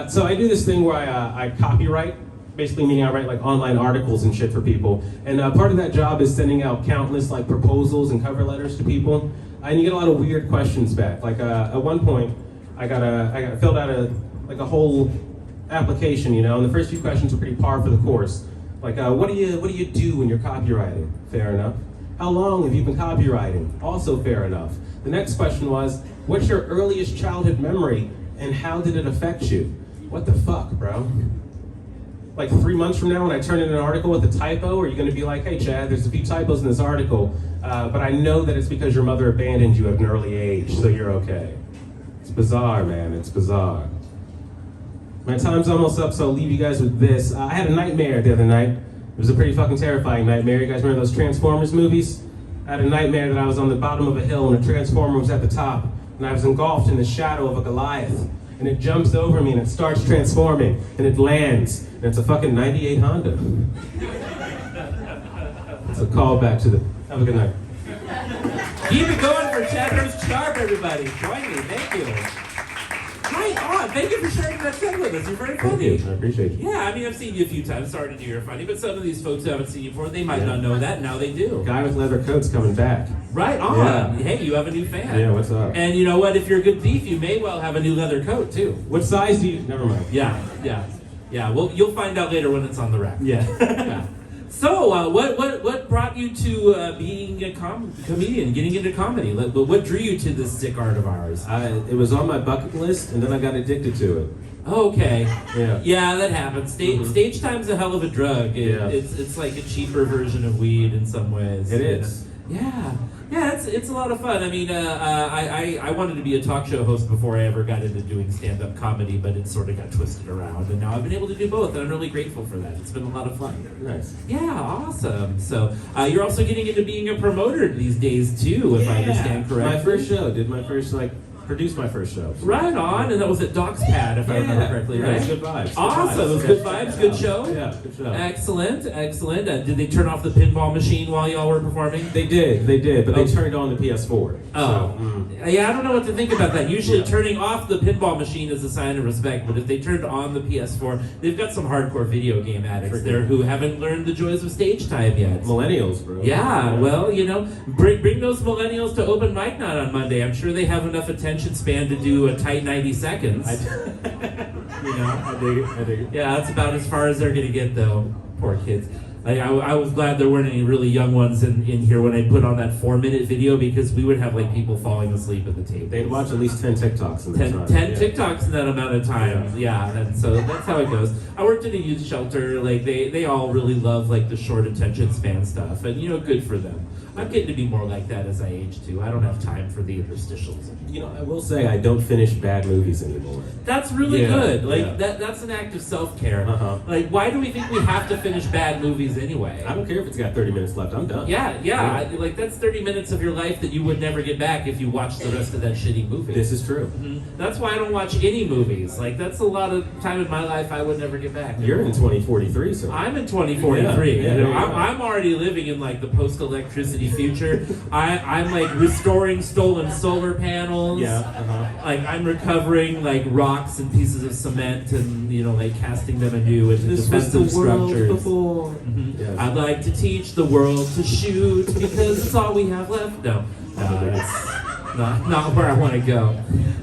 So I do this thing where I copyright. Basically meaning I write like online articles and shit for people. And part of that job is sending out countless like proposals and cover letters to people. And you get a lot of weird questions back. Like at one point, I got filled out a whole application, you know, and the first few questions were pretty par for the course. Like, what do you do when you're copywriting? Fair enough. How long have you been copywriting? Also fair enough. The next question was, what's your earliest childhood memory and how did it affect you? What the fuck, bro? Like 3 months from now when I turn in an article with a typo, are you going to be like, hey Chad, there's a few typos in this article, but I know that it's because your mother abandoned you at an early age, so you're okay. It's bizarre, man, it's bizarre. My time's almost up, so I'll leave you guys with this. I had a nightmare the other night. It was a pretty fucking terrifying nightmare. You guys remember those Transformers movies? I had a nightmare that I was on the bottom of a hill and a Transformer was at the top, and I was engulfed in the shadow of a Goliath. And it jumps over me and it starts transforming and it lands and it's a fucking 98 Honda. It's a callback to the, have a good night. Keep it going for Chadhurst Sharpe, everybody. Join me, thank you. Right on, thank you for sharing that thing with us. You're very funny. Thank you. I appreciate you. Yeah, I mean, I've seen you a few times. Sorry to do you're funny, but some of these folks who haven't seen you before, they might not know that. Now they do. Guy with leather coat's coming back. Right on. Yeah. Hey, you have a new fan. Yeah, what's up? And you know what? If you're a good thief, you may well have a new leather coat too. What size do you? Never mind. Yeah. Well, you'll find out later when it's on the rack. Yeah. Yeah. So, what brought you to being a comedian, getting into comedy? What drew you to this sick art of ours? It was on my bucket list, and then I got addicted to it. Okay. Yeah. Yeah, that happens. Stage time's a hell of a drug. It's like a cheaper version of weed in some ways. It is. Yeah, it's a lot of fun. I mean, I wanted to be a talk show host before I ever got into doing stand-up comedy, but it sort of got twisted around, and now I've been able to do both, and I'm really grateful for that. It's been a lot of fun. Nice. Yeah, awesome. So you're also getting into being a promoter these days too, if I understand correctly. My first show, produced my first show. Right on, and that was at Doc's Pad, if I remember correctly, right? Good vibes. Awesome. It was good vibes, good show? Yeah, good show. Excellent. Did they turn off the pinball machine while y'all were performing? They did, but they turned on the PS4. Oh. Yeah, I don't know what to think about that. Usually turning off the pinball machine is a sign of respect, but if they turned on the PS4, they've got some hardcore video game addicts there who haven't learned the joys of stage time yet. Millennials, bro. Yeah, well, you know, bring those millennials to open mic night on Monday. I'm sure they have enough attention span to do a tight 90 seconds. I dig it. Yeah, that's about as far as they're gonna get though. Poor kids. I was glad there weren't any really young ones in here when I put on that 4-minute video because we would have like people falling asleep at the table. They'd watch at least 10 TikToks in that time. 10 TikToks in that amount of time. Yeah, and so that's how it goes. I worked in a youth shelter. Like they all really love like the short attention span stuff, and you know, good for them. I'm getting to be more like that as I age too. I don't have time for the interstitials. You know, I will say I don't finish bad movies anymore. That's really good. Like that's an act of self-care. Like, why do we think we have to finish bad movies anyway? I don't care if it's got 30 minutes left. I'm done. Yeah. Like that's 30 minutes of your life that you would never get back if you watched the rest of that shitty movie. This is true. That's why I don't watch any movies. Like that's a lot of time in my life I would never get back. You're in 2043, so I'm in 2043. Yeah, you know, I'm already living in like the post-electricity the future. I'm like restoring stolen solar panels. Like I'm recovering like rocks and pieces of cement and like casting them anew into defensive structures. Yes. I'd like to teach the world to shoot because it's all we have left. No, that's not where I want to go.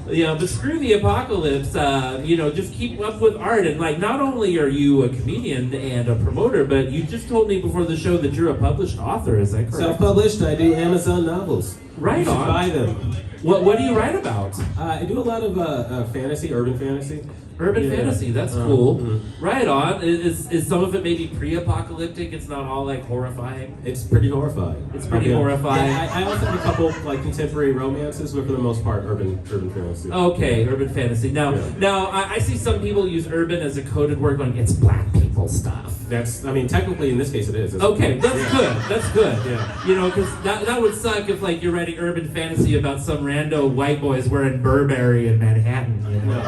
But screw the apocalypse. Just keep up with art. And like, not only are you a comedian and a promoter, but you just told me before the show that you're a published author. Is that correct? Self-published. I do Amazon novels. Right You should on. buy them. What do you write about? I do a lot of fantasy, urban fantasy. Urban Yeah. fantasy, that's cool. mhm. Right on. Is some of it maybe pre-apocalyptic? It's not all like horrifying? It's pretty horrifying. It's pretty horrifying. Yeah, I also have a couple like contemporary romances, but for the most part, urban fantasy. Okay, urban fantasy. Now, Yeah. I see some people use urban as a coded word going, it's black people stuff. Technically in this case it is. Okay, that's good. That's good. Yeah. Because that would suck if like you're writing urban fantasy about some rando white boys wearing Burberry in Manhattan. No.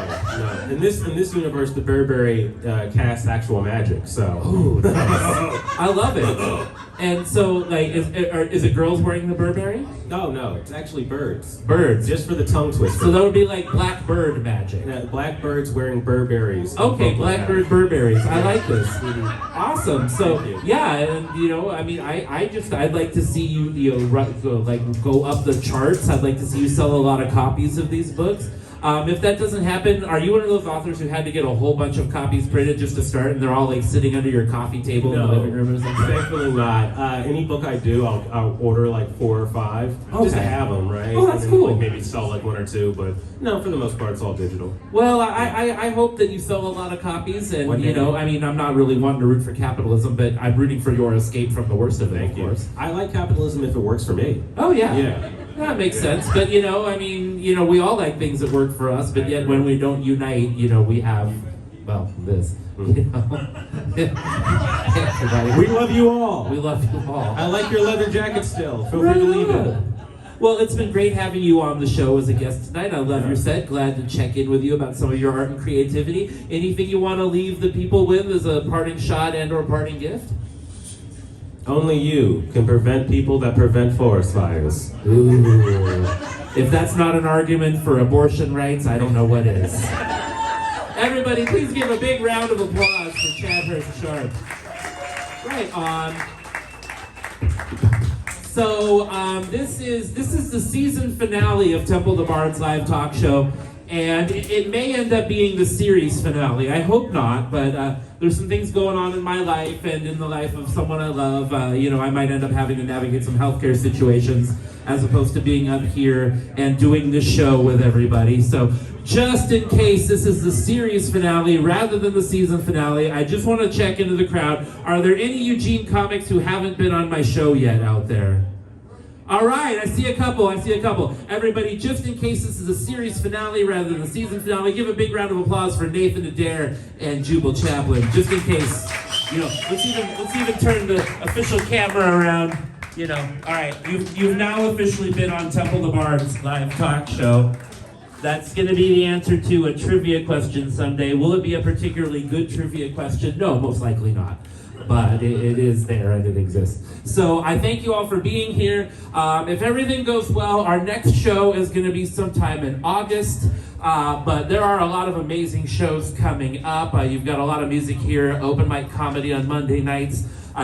In this universe, the Burberry casts actual magic. So. Ooh, nice. I love it. And so, like, is it girls wearing the Burberry? No, it's actually birds. Birds. Just for the tongue twister. So that would be like black bird magic. Yeah, black birds wearing Burberries. Okay, blackbird Burberries. I like this. Mhm. Awesome. So Thank you. yeah, and I'd like to see you go up the charts. I'd like to see you sell a lot of copies of these books. If that doesn't happen, are you one of those authors who had to get a whole bunch of copies printed just to start, and they're all like sitting under your coffee table in the living room or something? Thankfully not. Any book I do, I'll order like 4 or 5 just to Okay. have them, right? Oh, that's and then, cool. Like, maybe sell like 1 or 2, but no, for the most part, it's all digital. Well, I hope that you sell a lot of copies, and One day. I'm not really one to root for capitalism, but I'm rooting for your escape from the worst of it, of course. I like capitalism if it works for me. Oh yeah. Yeah. That makes sense, but we all like things that work for us, but yet when we don't unite, we have, well, this. Everybody. We love you all. We love you all. I like your leather jacket still. Feel free to leave it. Well, it's been great having you on the show as a guest tonight. I love your set. Glad to check in with you about some of your art and creativity. Anything you want to leave the people with as a parting shot and or parting gift? Only you can prevent people that prevent forest fires. Ooh. If that's not an argument for abortion rights, I don't know what is. Everybody, please give a big round of applause for Chadhurst Sharpe. Right on. So this is the season finale of Temple the Bard's live talk show, and it may end up being the series finale. I hope not, but there's some things going on in my life and in the life of someone I love. I might end up having to navigate some healthcare situations as opposed to being up here and doing this show with everybody. So just in case this is the series finale rather than the season finale, I just want to check into the crowd. Are there any Eugene comics who haven't been on my show yet out there? All right, I see a couple. Everybody, just in case this is a series finale rather than the season finale, give a big round of applause for Nathan Adair and Jubal Chaplin. Just in case, let's even turn the official camera around. All right, you've now officially been on Temple the Bard's live talk show. That's going to be the answer to a trivia question someday. Will it be a particularly good trivia question? No, most likely not. But it is there and it exists. So I thank you all for being here. If everything goes well, our next show is going to be sometime in August. But there are a lot of amazing shows coming up. You've got a lot of music here, open mic comedy on Monday nights.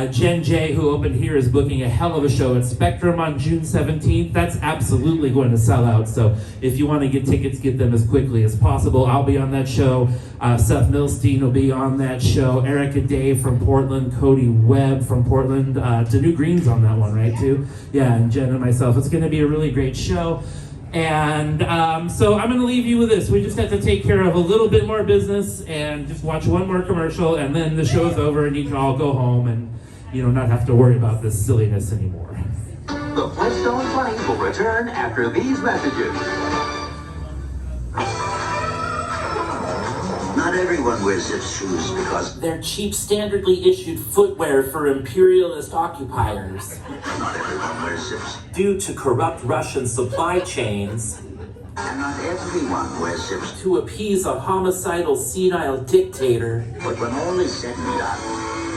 Jen J, who opened here, is booking a hell of a show at Spectrum on June 17th. That's absolutely going to sell out. So if you want to get tickets, get them as quickly as possible. I'll be on that show. Seth Milstein will be on that show. Erica Day from Portland. Cody Webb from Portland. Danu Green's on that one, right, too? Yeah, and Jen and myself. It's going to be a really great show. And so I'm going to leave you with this. We just have to take care of a little bit more business and just watch one more commercial, and then the show's over and you can all go home and not have to worry about this silliness anymore. The Flintstone Funnies will return after these messages. Not everyone wears Zips shoes because They're cheap, standardly issued footwear for imperialist occupiers. not everyone wears Zips. Due to corrupt Russian supply chains, And not everyone wears Zips. to appease a homicidal, senile dictator, But when all is said and done,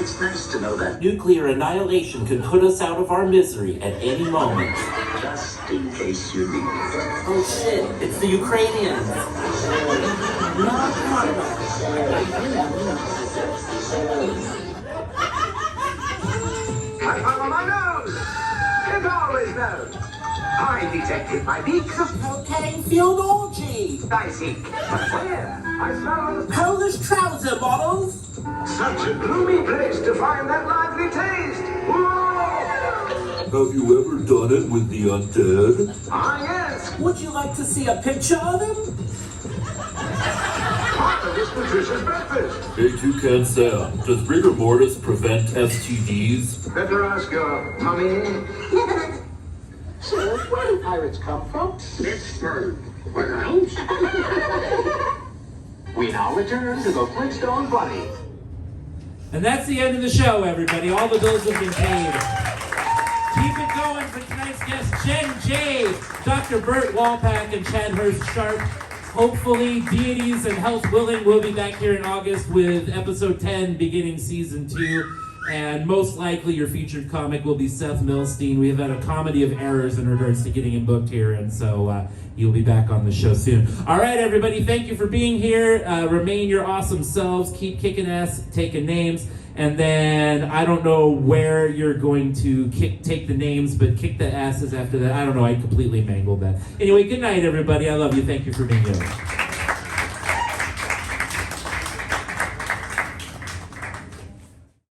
It's nice to know that, Nuclear annihilation could put us out of our misery at any moment. just in case you need it. Oh shit, it's the Ukrainians. I follow my nose. It always knows. I detected my beaks of cocaine-fueled orgy. I seek. But where? I smell Polish trouser models. Such a gloomy place to find that lively taste. Whoa! Have you ever done it with the undead? Ah, yes. Would you like to see a picture of him? Part of this nutritious breakfast. Hey, Toucan Sam, does rigor mortis prevent STDs? Better ask your mummy. Sir, where do pirates come from? Pittsburgh. Where else? We now return to the Flintstone Bunny. And that's the end of the show, everybody. All the bills have been paid. Keep it going for tonight's guests, Jen J, Dr. Bert Walpack, and Chadhurst Sharpe. Hopefully, deities and health willing, we'll be back here in August with episode 10, beginning season 2. And most likely, your featured comic will be Seth Milstein. We have had a comedy of errors in regards to getting him booked here, and so you'll be back on the show soon. All right, everybody, thank you for being here. Remain your awesome selves. Keep kicking ass, taking names. And then, I don't know where you're going to take the names, but kick the asses after that. I don't know, I completely mangled that. Anyway, good night, everybody. I love you. Thank you for being here.